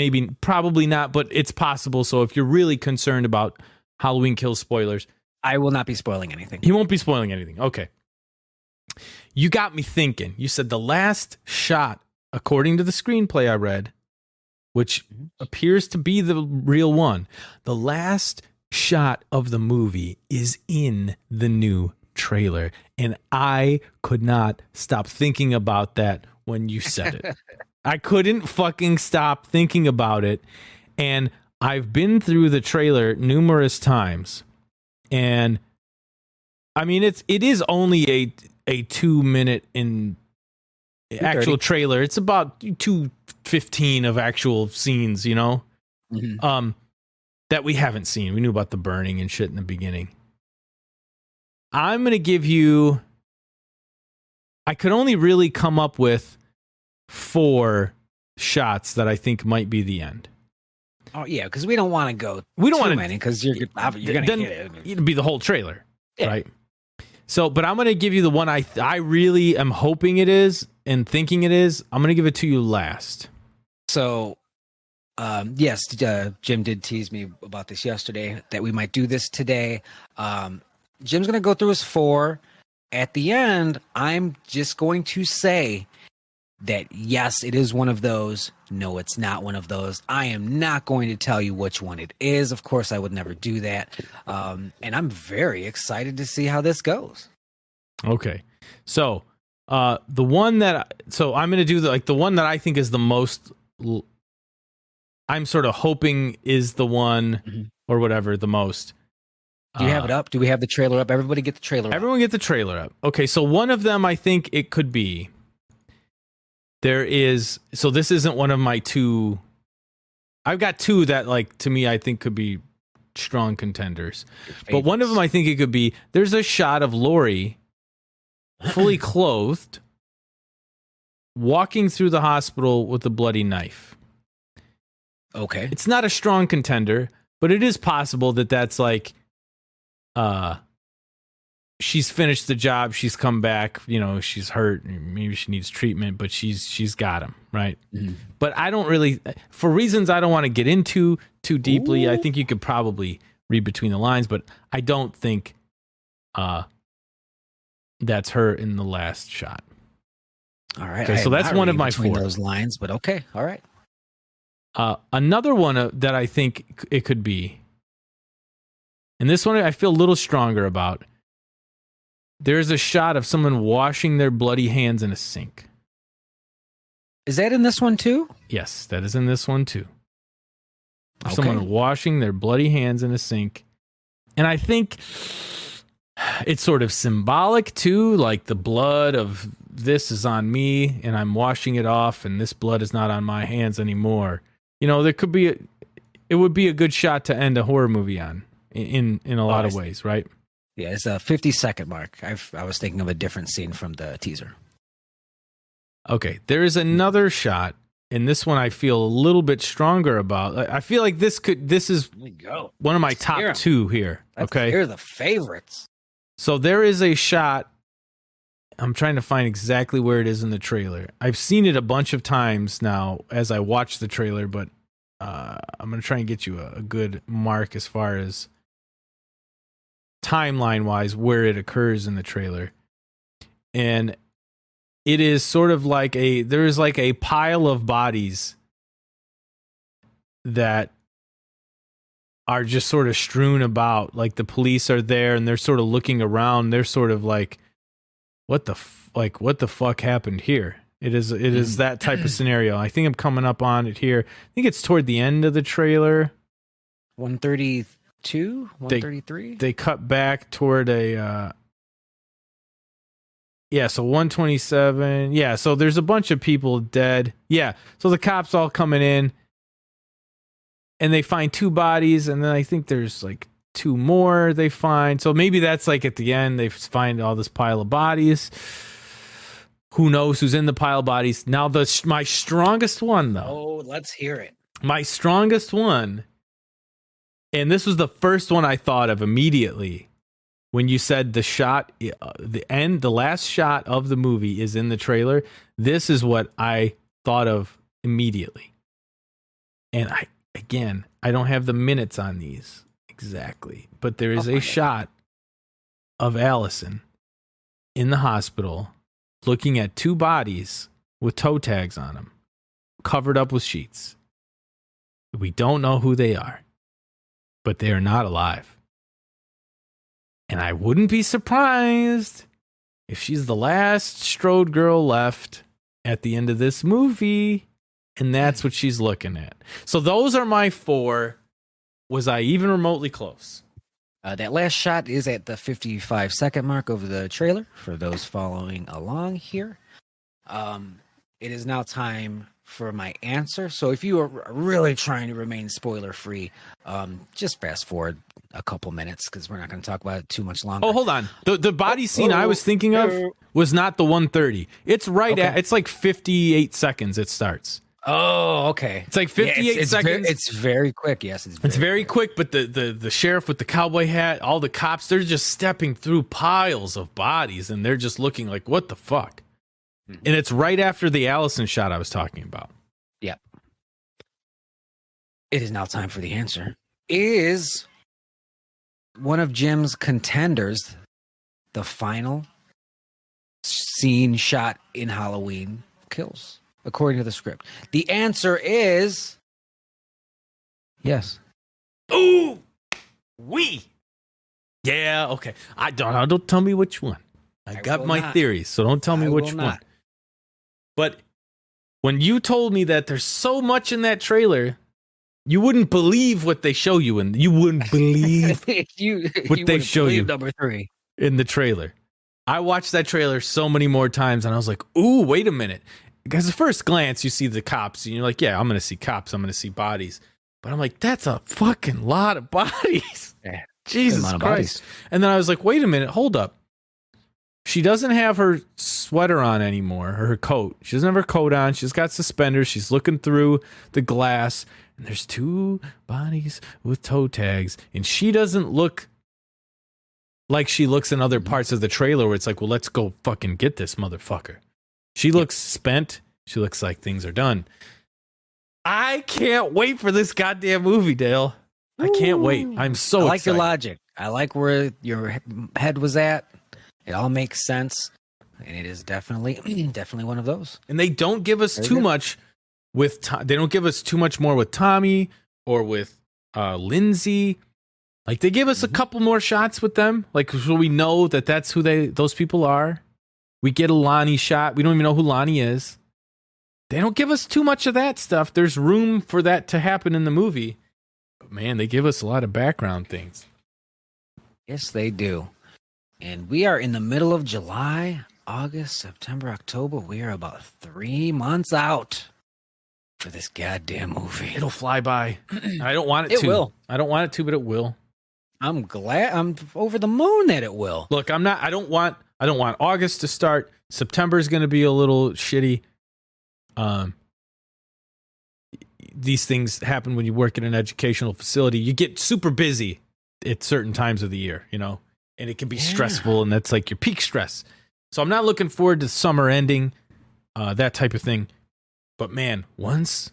probably not, but it's possible. So if you're really concerned about Halloween Kills spoilers, I will not be spoiling anything. He won't be spoiling anything. Okay. You got me thinking. You said the last shot, according to the screenplay I read, which appears to be the real one, the last shot of the movie is in the new trailer. And I could not stop thinking about that when you said it. I couldn't fucking stop thinking about it. And I've been through the trailer numerous times. And I mean, it is only a 2-minute in actual trailer. It's about 2:15 of actual scenes, you know, that we haven't seen. We knew about the burning and shit in the beginning. I'm going to give you, I could only really come up with 4 shots that I think might be the end. Oh yeah, because we don't want to go. We don't want many because you're gonna hit it. It'd be the whole trailer, right? So, but I'm going to give you the one I really am hoping it is and thinking it is. I'm going to give it to you last. So, yes, Jim did tease me about this yesterday that we might do this today. Jim's going to go through his 4. At the end, I'm just going to say that, yes, it is one of those. No, it's not one of those. I am not going to tell you which one it is. Of course, I would never do that. And I'm very excited to see how this goes. Okay. So, the one that, so I'm going to do the one that I think is the most, I'm sort of hoping is the one or whatever, the most. Do you have it up? Do we have the trailer up? Everybody get the trailer up. Everyone get the trailer up. Okay. So one of them, I think it could be, so this isn't one of my 2. I've got 2 that, like, to me, I think could be strong contenders. But one of them, I think it could be, there's a shot of Lori fully clothed, walking through the hospital with a bloody knife. Okay. It's not a strong contender, but it is possible that that's like, she's finished the job, she's come back, she's hurt, maybe she needs treatment, but she's got him, right? But I don't really, for reasons I don't want to get into too deeply. Ooh. I think you could probably read between the lines, but I don't think that's her in the last shot. All right. Okay, so that's one of my 4. Those lines, but okay. All right. Another one that I think it could be, and this one I feel a little stronger about. There's a shot of someone washing their bloody hands in a sink. Is that in this one too? Yes, that is in this one too. Okay. Someone washing their bloody hands in a sink. And I think it's sort of symbolic too, like the blood of this is on me and I'm washing it off and this blood is not on my hands anymore. There could be, it would be a good shot to end a horror movie on in a lot of ways, right? Yeah, it's a 50-second mark. I was thinking of a different scene from the teaser. Okay, there is another shot, and this one I feel a little bit stronger about. I feel like this is one of my top 2 here. Okay, here are the favorites. So there is a shot. I'm trying to find exactly where it is in the trailer. I've seen it a bunch of times now as I watch the trailer, but I'm going to try and get you a good mark as far as timeline wise where it occurs in the trailer. And it is sort of like there is like a pile of bodies that are just sort of strewn about. Like the police are there and they're sort of looking around. They're sort of like, what the fuck happened here? It is that type of scenario. I think I'm coming up on it here. I think it's toward the end of the trailer. 132, 133. They cut back toward a so 127. Yeah, so there's a bunch of people dead. Yeah, so the cops all coming in and they find 2 bodies, and then I think there's like 2 more they find. So maybe that's like at the end they find all this pile of bodies. Who knows who's in the pile of bodies? Now my strongest one though. Oh, let's hear it. My strongest one, and this was the first one I thought of immediately when you said the shot, the last shot of the movie is in the trailer. This is what I thought of immediately. And I don't have the minutes on these exactly, but there is a shot of Allison in the hospital looking at 2 bodies with toe tags on them, covered up with sheets. We don't know who they are, but they are not alive. And I wouldn't be surprised if she's the last Strode girl left at the end of this movie, and that's what she's looking at. So those are my 4. Was I even remotely close? That last shot is at the 55-second mark of the trailer for those following along here. It is now time for my answer. So if you are really trying to remain spoiler-free, just fast forward a couple minutes because we're not going to talk about it too much longer. Oh, hold on. The body scene I was thinking of was not the 130. It's right at, it's like 58 seconds it starts. Oh, okay. It's like 58 seconds. It's very quick. Yes, It's very quick, but the sheriff with the cowboy hat, all the cops, they're just stepping through piles of bodies, and they're just looking like, what the fuck? Mm-hmm. And it's right after the Allison shot I was talking about. Yep. It is now time for the answer. Is one of Jim's contenders the final scene shot in Halloween Kills, according to the script? The answer is yes. Ooh, yeah, okay. Don't tell me which one. I got my theories, so don't tell me which one. But when you told me that there's so much in that trailer, you wouldn't believe what they show you, and you wouldn't believe what they show you. Number 3 in the trailer. I watched that trailer so many more times, and I was like, "Ooh, wait a minute!" Because at first glance, you see the cops, and you're like, "Yeah, I'm going to see cops. I'm going to see bodies." But I'm like, "That's a fucking lot of bodies." Yeah, Jesus Christ! Bodies. And then I was like, "Wait a minute, hold up." She doesn't have her sweater on anymore, or her coat. She doesn't have her coat on. She's got suspenders. She's looking through the glass, and there's 2 bodies with toe tags, and she doesn't look like she looks in other parts of the trailer where it's like, well, let's go fucking get this motherfucker. She looks spent. She looks like things are done. I can't wait for this goddamn movie, Dale. I can't wait. I'm so excited. I like your logic. I like where your head was at. It all makes sense, and it is definitely one of those. And they don't give us too much with. They don't give us too much more with Tommy or with Lindsay. Like they give us a couple more shots with them, like so we know that that's who those people are. We get a Lonnie shot. We don't even know who Lonnie is. They don't give us too much of that stuff. There's room for that to happen in the movie, but man, they give us a lot of background things. Yes, they do. And we are in the middle of July, August, September, October. We are about 3 months out for this goddamn movie. It'll fly by. I don't want it to. It will. I don't want it to, but it will. I'm glad. I'm over the moon that it will. Look, I don't want August to start. September is going to be a little shitty. These things happen when you work in an educational facility. You get super busy at certain times of the year, you know, and it can be stressful, and that's like your peak stress. So I'm not looking forward to summer ending, that type of thing. But man, once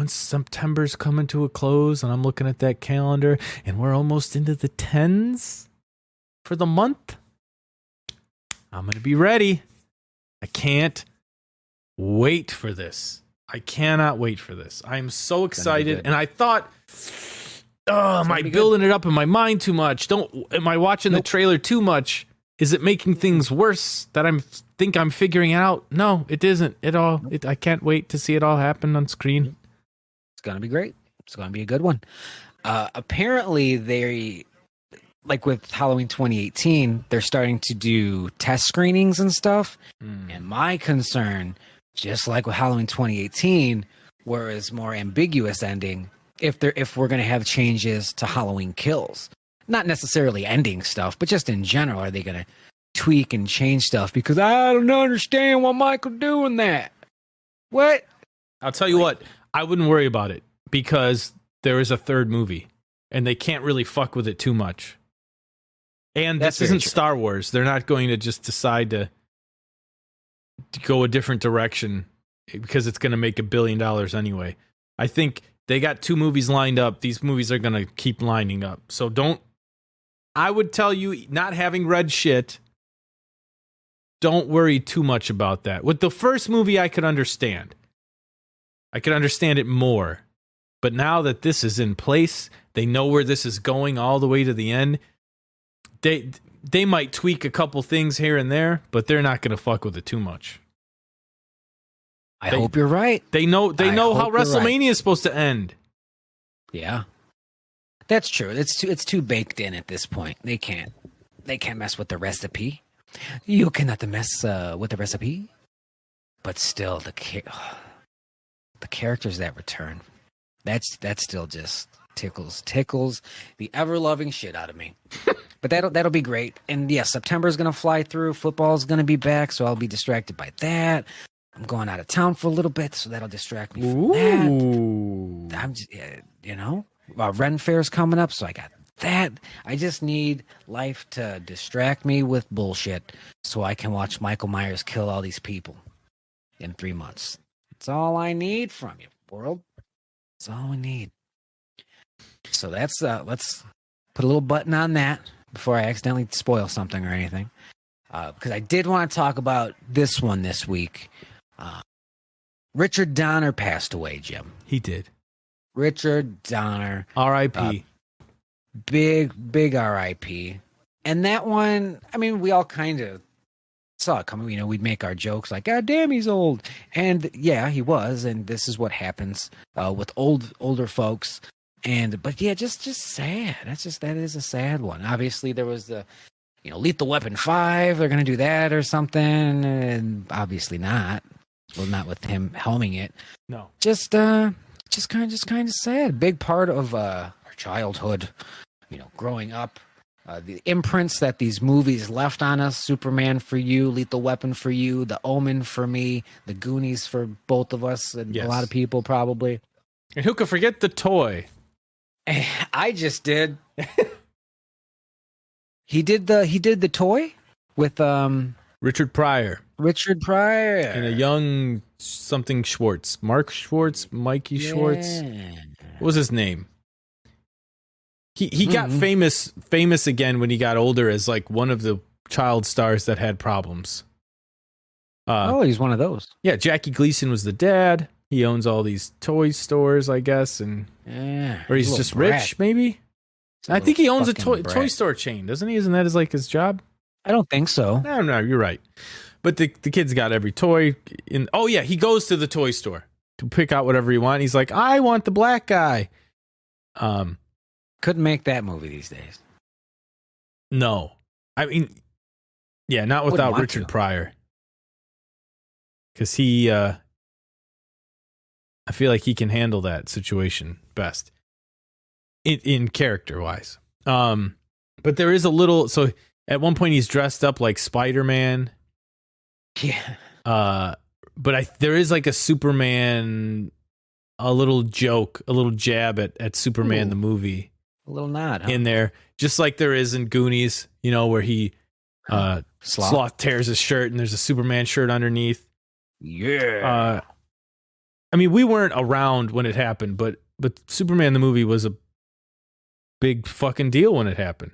September's coming to a close and I'm looking at that calendar and we're almost into the 10s for the month, I'm going to be ready. I can't wait for this. I cannot wait for this. I'm so excited. And I thought, am I building it up in my mind too much? Am I watching the trailer too much? Is it making things worse that think I'm figuring out? No, it isn't at all. I can't wait to see it all happen on screen. It's going to be great. It's going to be a good one. Apparently, they, like with Halloween 2018, they're starting to do test screenings and stuff. And my concern, just like with Halloween 2018, where it's more ambiguous ending, if we're going to have changes to Halloween Kills. Not necessarily ending stuff, but just in general, are they going to tweak and change stuff? Because I don't understand why Michael doing that. What? I'll tell you what, I wouldn't worry about it because there is a third movie and they can't really fuck with it too much. And this isn't Star Wars. They're not going to just decide to go a different direction because it's going to make $1 billion anyway. I think they got 2 movies lined up. These movies are going to keep lining up. So I would tell you, not having read shit, don't worry too much about that. With the first movie, I could understand. I could understand it more. But now that this is in place, they know where this is going all the way to the end. They might tweak a couple things here and there, but they're not going to fuck with it too much. I hope you're right. They know how WrestleMania is supposed to end. Yeah. That's true. It's too baked in at this point. They can't mess with the recipe. You cannot mess with the recipe. But still, the characters that return, that's still just tickles the ever loving shit out of me. But that'll be great. And yeah, September is gonna fly through. Football is gonna be back, so I'll be distracted by that. I'm going out of town for a little bit, so that'll distract me from that. Ooh. I'm just, Ren Fair's coming up, so I got that. I just need life to distract me with bullshit so I can watch Michael Myers kill all these people in 3 months. That's all I need from you, world. That's all we need. So that's let's put a little button on that before I accidentally spoil something or anything. Because I did want to talk about this one this week. Richard Donner passed away, Jim. He did. Richard Donner. R.I.P. Big R.I.P. And that one, I mean, we all kind of saw it coming. You know, we'd make our jokes like, God damn, he's old. And yeah, he was. And this is what happens with older folks. But yeah, just sad. That is a sad one. Obviously, there was the, Lethal Weapon 5. They're going to do that or something. And obviously not. Well, not with him helming it. No. Just kind of sad. Big part of our childhood, growing up. The imprints that these movies left on us: Superman for you, Lethal Weapon for you, The Omen for me, The Goonies for both of us, and a lot of people probably. And who could forget the toy? I just did. He did the toy with Richard Pryor. And a young something Schwartz. Mark Schwartz? Mikey Schwartz? What was his name? He got famous again when he got older as like one of the child stars that had problems. He's one of those. Yeah, Jackie Gleason was the dad. He owns all these toy stores, I guess, or he's just rich, maybe. I think he owns a toy store chain, doesn't he? Isn't that his job? I don't think so. No, you're right. But the kid's got every toy. He goes to the toy store to pick out whatever he wants. He's like, I want the black guy. Couldn't make that movie these days. No. I mean, yeah, not without Richard Pryor. Because he, I feel like he can handle that situation best. In character-wise. But there is a little... So, at one point, he's dressed up like Spider-Man. Yeah. But there is like a Superman, a little joke, a little jab at Superman the movie. A little nod, in there, just like there is in Goonies, where he Sloth tears his shirt and there's a Superman shirt underneath. Yeah. I mean, we weren't around when it happened, but Superman the movie was a big fucking deal when it happened.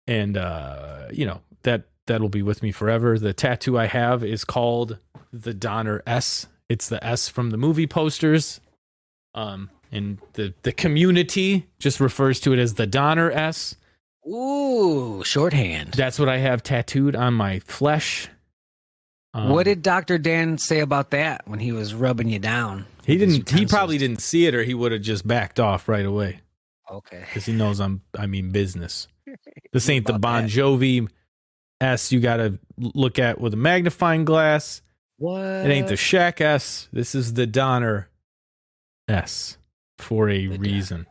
And that'll be with me forever. The tattoo I have is called the Donner S. It's the S from the movie posters. And the community just refers to it as the Donner S. Ooh, shorthand. That's what I have tattooed on my flesh. What did Dr. Dan say about that when he was rubbing you down? He probably didn't see it, or he would have just backed off right away. Okay. Because he knows I mean business. This ain't the Bon Jovi S you got to look at with a magnifying glass. What? It ain't the Shaq S. This is the Donner S for a reason.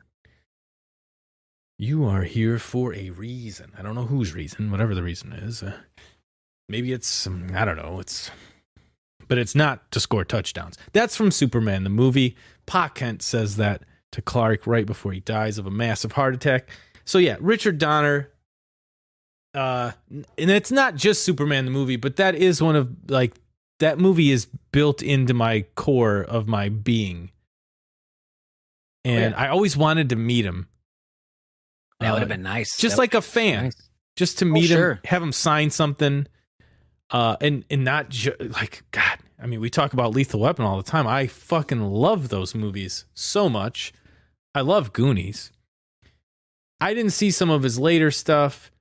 You are here for a reason. I don't know whose reason, whatever the reason is. Maybe it's, I don't know. But it's not to score touchdowns. That's from Superman, the movie. Pa Kent says that to Clark right before he dies of a massive heart attack. So yeah, Richard Donner. And it's not just Superman, the movie, but that is one of, like, that movie is built into my core of my being. And I always wanted to meet him. That would have been nice. Just like a fan. Nice. Just to meet him, have him sign something. And not like, God, I mean, we talk about Lethal Weapon all the time. I fucking love those movies so much. I love Goonies. I didn't see some of his later stuff.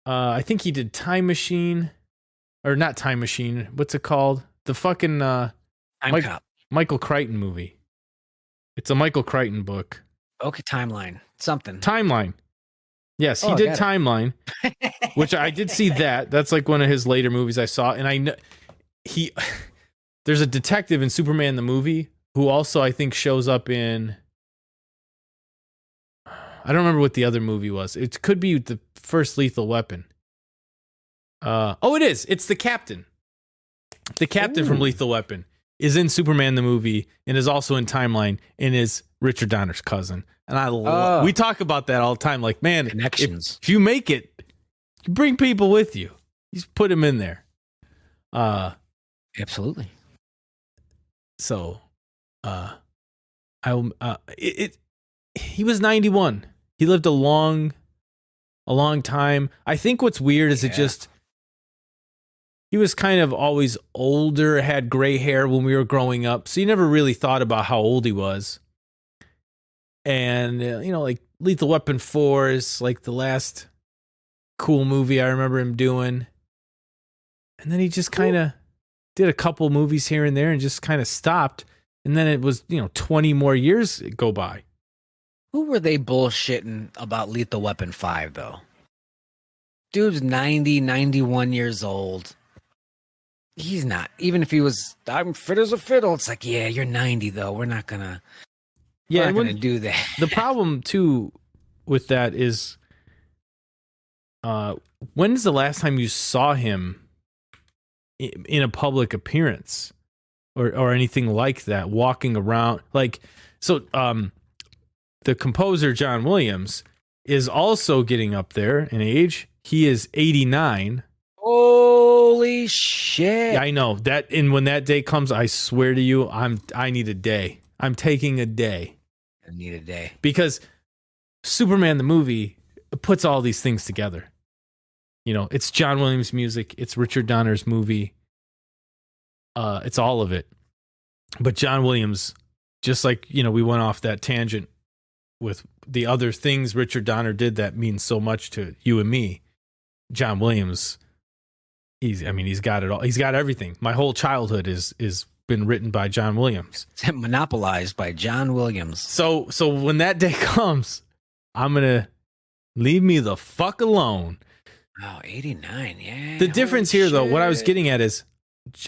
I think he did Time Machine. Or not Time Machine. What's it called? The fucking Michael Crichton movie. It's a Michael Crichton book. Okay, Timeline. Something. Timeline. Yes, he did Timeline, which I did see that. That's like one of his later movies I saw. And I know there's a detective in Superman the movie who also I think shows up in, I don't remember what the other movie was. It could be the first Lethal Weapon. It is. It's the captain. The captain from Lethal Weapon is in Superman the movie and is also in Timeline and is Richard Donner's cousin. And we talk about that all the time. Like, man, Connections. If you make it, you bring people with you. You just put them in there. Absolutely. So, he was 91. He lived a long time. I think what's weird is he was kind of always older, had gray hair when we were growing up. So you never really thought about how old he was. And, like Lethal Weapon 4 is like the last cool movie I remember him doing. And then he just kind of did a couple movies here and there and just kind of stopped. And then it was, 20 more years go by. Who were they bullshitting about Lethal Weapon 5, though? Dude's 90, 91 years old. He's not. Even if he was, I'm fit as a fiddle. It's like, yeah, you're 90, though. We're not going to do that. The problem, too, with that is, when's the last time you saw him in a public appearance or anything like that, walking around? Like, so the composer, John Williams, is also getting up there in age. He is 89. Holy shit. Yeah, I know that. And when that day comes, I swear to you, I need a day. I'm taking a day. I need a day. Because Superman the movie puts all these things together. It's John Williams' music, it's Richard Donner's movie. It's all of it. But John Williams, just like, we went off that tangent with the other things Richard Donner did that means so much to you and me. John Williams, he's got it all. He's got everything. My whole childhood is been written by John Williams. It's monopolized by John Williams. So when that day comes, I'm gonna leave me the fuck alone. Oh, 89, yeah. The difference here, though, what I was getting at is,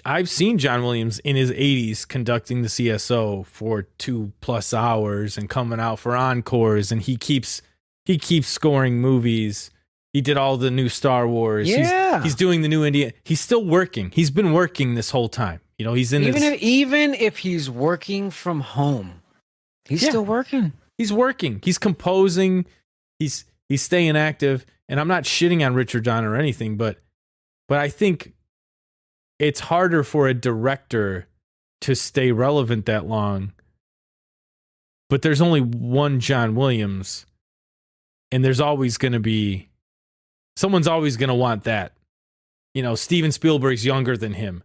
I've seen John Williams in his 80s conducting the CSO for 2+ hours and coming out for encores, and he keeps scoring movies. He did all the new Star Wars. Yeah. He's doing the new Indiana. He's still working. He's been working this whole time. He's in even if he's working from home, he's still working. He's working. He's composing. He's staying active. And I'm not shitting on Richard Donner or anything, but I think it's harder for a director to stay relevant that long. But there's only one John Williams, and there's always going to be someone's always going to want that. Steven Spielberg's younger than him.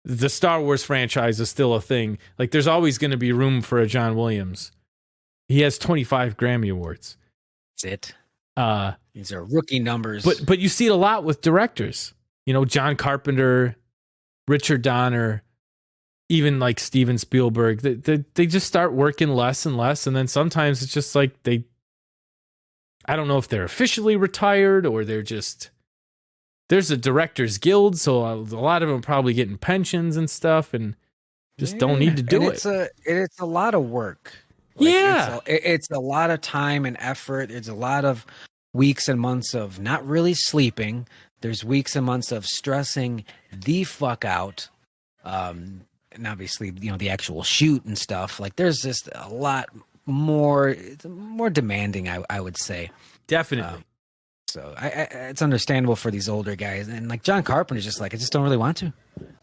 The Star Wars franchise is still a thing. Like, there's always going to be room for a John Williams. He has 25 Grammy Awards. That's it. These are rookie numbers. But you see it a lot with directors. John Carpenter, Richard Donner, even like Steven Spielberg. They just start working less and less, and then sometimes it's just like I don't know if they're officially retired or they're just. There's a directors guild, so a lot of them are probably getting pensions and stuff, and just don't need to do it. It's a lot of work. It's a lot of time and effort. It's a lot of weeks and months of not really sleeping. There's weeks and months of stressing the fuck out. And obviously, the actual shoot and stuff. Like, there's just a lot more demanding, I would say. Definitely. So it's understandable for these older guys. And like John Carpenter's just like, I just don't really want to.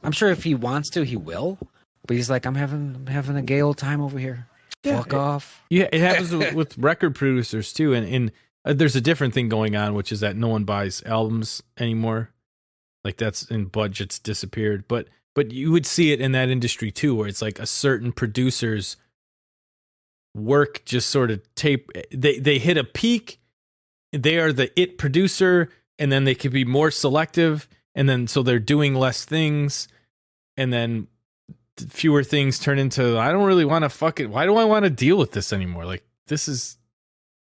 I'm sure if he wants to, he will. But he's like, I'm having a gay old time over here. Fuck off. Yeah, it happens with record producers too. And there's a different thing going on, which is that no one buys albums anymore. Like, that's in budgets disappeared. But you would see it in that industry too, where it's like a certain producer's work just sort of they hit a peak. They are the it producer, and then they could be more selective, and then so they're doing less things, and then fewer things turn into, I don't really want to why do I want to deal with this anymore? Like, this is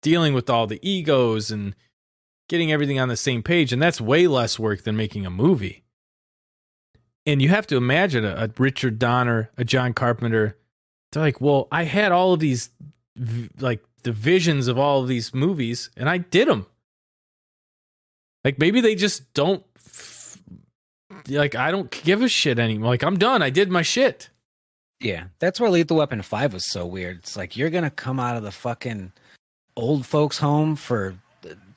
dealing with all the egos and getting everything on the same page, and that's way less work than making a movie. And you have to imagine a Richard Donner, a John Carpenter. They're like, well, I had all of these, like, the visions of all of these movies, and I did them. Like, maybe they just don't like, I don't give a shit anymore. Like, I'm done. I did my shit. Yeah, that's where Lethal Weapon 5 was so weird. It's like you're gonna come out of the fucking old folks' home for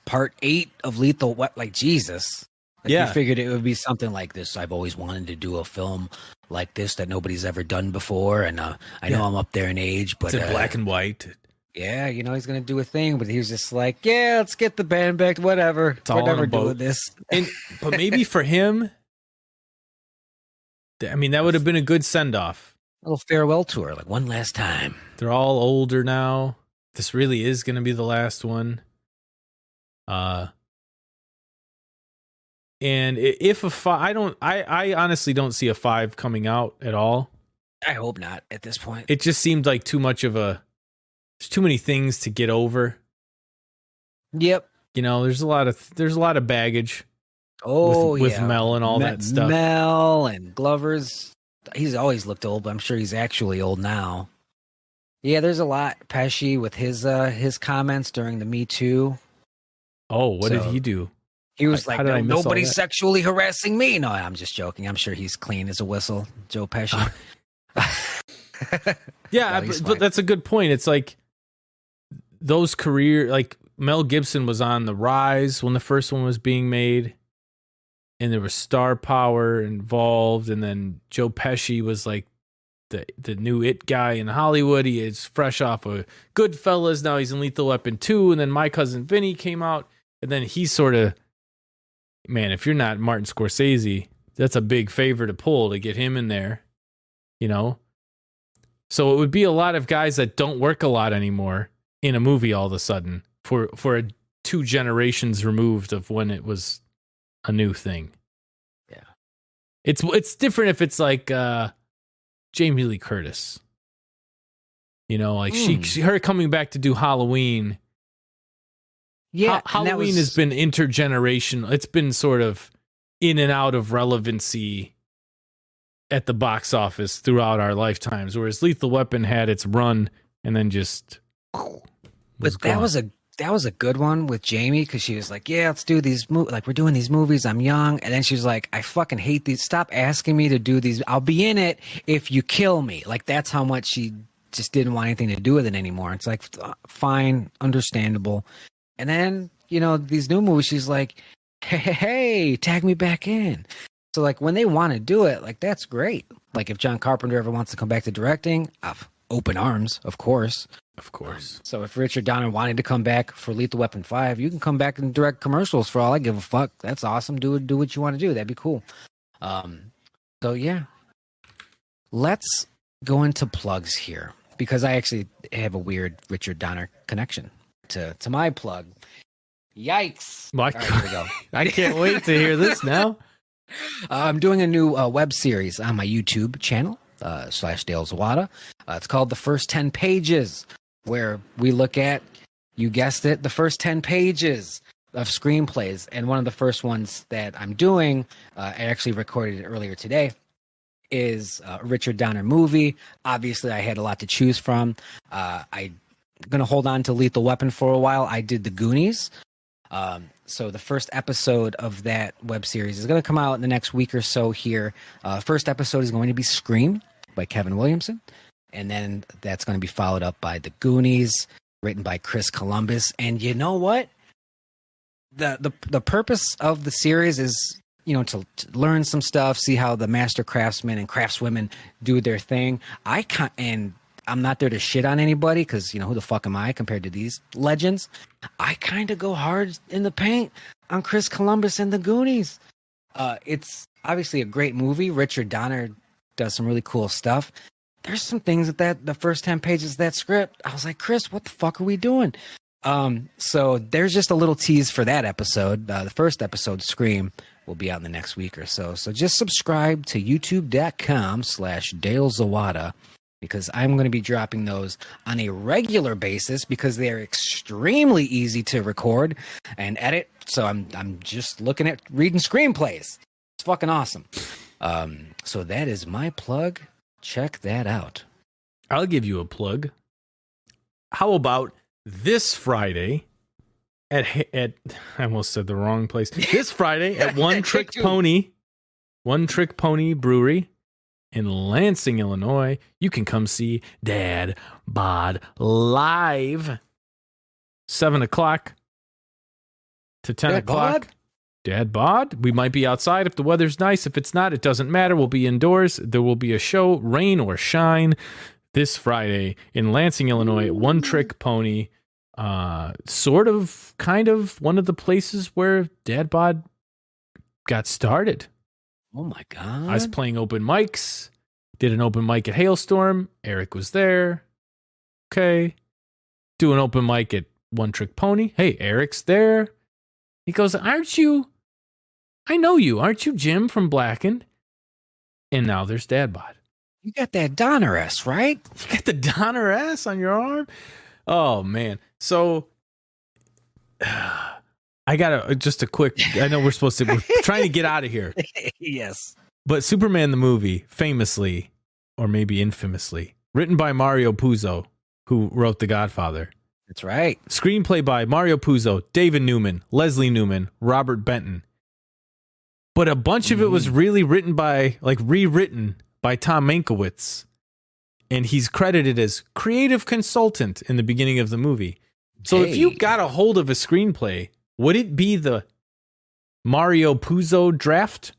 part 8 of Lethal Weapon. Like, Jesus. Like, Yeah. you figured it would be something like this. I've always wanted to do a film like this that nobody's ever done before, and I know I'm up there in age, but It's in black and white. yeah, you know he's gonna do a thing. But he was just like, yeah, let's get the band back. Whatever. all We're never on a boat. doing this. But maybe for him, I mean, that would have been a good send off. A little farewell tour, like one last time. They're all older now. This really is going to be the last one. And if a 5, I honestly don't see a 5 coming out at all. I hope not at this point. It just seemed like too much of there's too many things to get over. Yep. You know, there's a lot of baggage. Oh, with yeah. Mel and all that stuff. Mel and Glover's. He's always looked old, but I'm sure he's actually old now. Yeah, there's a lot. Pesci with his comments during the Me Too. Oh, what did So, he do? He was How like, did I miss all nobody's that? sexually harassing me. No, I'm just joking. I'm sure he's clean as a whistle, Joe Pesci. Yeah, No, he's but fine. that's a good point. It's like those like Mel Gibson was on the rise when the first one was being made, and there was star power involved, and then Joe Pesci was like the new it guy in Hollywood. He is fresh off of Goodfellas. Now he's in Lethal Weapon 2, and then My Cousin Vinny came out, and then he's sort of, man, if you're not Martin Scorsese, that's a big favor to pull to get him in there, you know? So it would be a lot of guys that don't work a lot anymore in a movie all of a sudden for 2 generations removed of when it was a new thing. Yeah. It's different if it's like Jamie Lee Curtis. You know, like her coming back to do Halloween. Yeah, and that Halloween was- has been intergenerational. It's been sort of in and out of relevancy at the box office throughout our lifetimes, whereas Lethal Weapon had its run and then just But that was a good one with Jamie, because she was like, yeah, let's do these like we're doing these movies, I'm young, and then she was like, I fucking hate these, stop asking me to do these, I'll be in it if you kill me. Like, that's how much she just didn't want anything to do with it anymore. It's like, fine, understandable. And then, you know, these new movies, she's like, hey, tag me back in. So like when they want to do it, like, that's great. Like if John Carpenter ever wants to come back to directing, open arms, of course. Of course. So if Richard Donner wanted to come back for Lethal Weapon 5, you can come back and direct commercials for all I give a fuck. That's awesome. Do what you want to do. That'd be cool. So yeah. Let's go into plugs here, because I actually have a weird Richard Donner connection to my plug. Yikes. My All right, here we go. I can't wait to hear this now. I'm doing a new web series on my YouTube channel, / Dale Zawada. It's called The First 10 Pages, where we look at, you guessed it, the first 10 pages of screenplays. And one of the first ones that I'm doing, I actually recorded it earlier today, is a Richard Donner movie. Obviously, I had a lot to choose from. I'm going to hold on to Lethal Weapon for a while. I did The Goonies. So the first episode of that web series is going to come out in the next week or so here. First episode is going to be Scream by Kevin Williamson. And then that's going to be followed up by The Goonies, written by Chris Columbus. And you know what? The purpose of the series is, you know, to learn some stuff, see how the master craftsmen and craftswomen do their thing. And I'm not there to shit on anybody, because, you know, who the fuck am I compared to these legends? I kind of go hard in the paint on Chris Columbus and The Goonies. It's obviously a great movie. Richard Donner does some really cool stuff. There's some things that the first 10 pages of that script, I was like, Chris, what the fuck are we doing? So there's just a little tease for that episode. The first episode, Scream, will be out in the next week or so. So just subscribe to youtube.com/Dale Zawada, because I'm going to be dropping those on a regular basis, because they're extremely easy to record and edit. So I'm just looking at reading screenplays. It's fucking awesome. So that is my plug. Check that out. I'll give you a plug. How about this Friday at I almost said the wrong place. This Friday at One Trick Two. Pony. One Trick Pony Brewery in Lansing, Illinois. You can come see Dad Bod live. 7 o'clock to 10 Dad o'clock. Bod? Dad Bod. We might be outside if the weather's nice. If it's not, it doesn't matter. We'll be indoors. There will be a show, rain or shine, this Friday in Lansing, Illinois. One Trick Pony. Sort of, kind of one of the places where Dad Bod got started. Oh my God. I was playing open mics. Did an open mic at Hailstorm. Eric was there. Okay. Do an open mic at One Trick Pony. Hey, Eric's there. He goes, aren't you? I know you. Aren't you Jim from Blackened? And now there's Dad Bod. You got that Donner S, right? You got the Donner S on your arm? Oh, man. So I got just a quick, I know we're trying to get out of here. Yes. But Superman the movie, famously, or maybe infamously, written by Mario Puzo, who wrote The Godfather. That's right. Screenplay by Mario Puzo, David Newman, Leslie Newman, Robert Benton. But a bunch of it was really rewritten by Tom Mankiewicz. And he's credited as creative consultant in the beginning of the movie. So if you got a hold of a screenplay, would it be the Mario Puzo draft?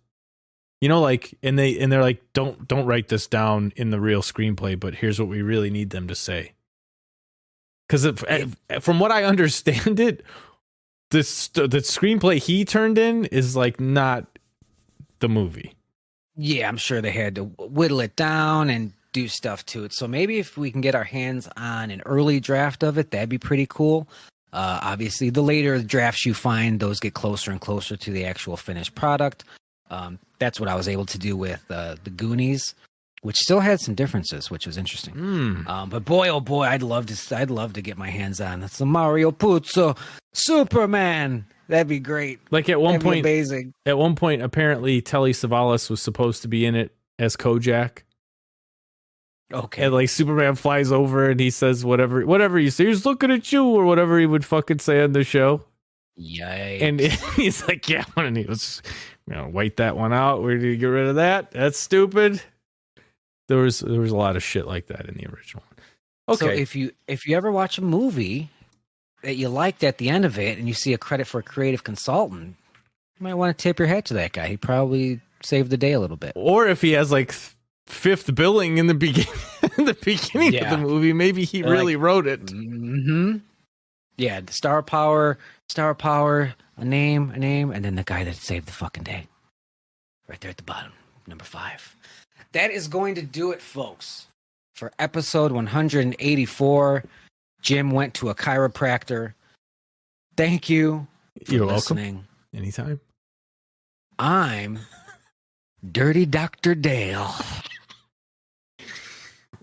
You know, like, and they're like, don't write this down in the real screenplay, but here's what we really need them to say. Because from what I understand it, the screenplay he turned in is like not the movie. Yeah, I'm sure they had to whittle it down and do stuff to it. So maybe if we can get our hands on an early draft of it, that'd be pretty cool. Obviously, the later drafts you find, those get closer and closer to the actual finished product. That's what I was able to do with the Goonies, which still had some differences, which was interesting. But boy, oh boy, I'd love to get my hands on. That's the Mario Puzo Superman. That'd be great. Like at one point, amazing. At one point, apparently Telly Savalas was supposed to be in it as Kojak. Okay. And like Superman flies over and he says whatever he says, he's looking at you, or whatever he would fucking say on the show. Yikes. And he's like, yeah, and he was, wait that one out. Where do you get rid of that? That's stupid. There was a lot of shit like that in the original one. Okay. So if you ever watch a movie that you liked at the end of it and you see a credit for a creative consultant, you might want to tip your hat to that guy. He probably saved the day a little bit. Or if he has like fifth billing in the beginning of the movie, maybe he really wrote it. Mm-hmm. Yeah, the star power, a name, and then the guy that saved the fucking day. Right there at the bottom, number 5. That is going to do it, folks, for episode 184. Jim went to a chiropractor. Thank you for listening. Welcome. Anytime. I'm Dirty Dr. Dale.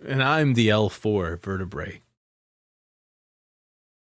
And I'm the L4 vertebrae.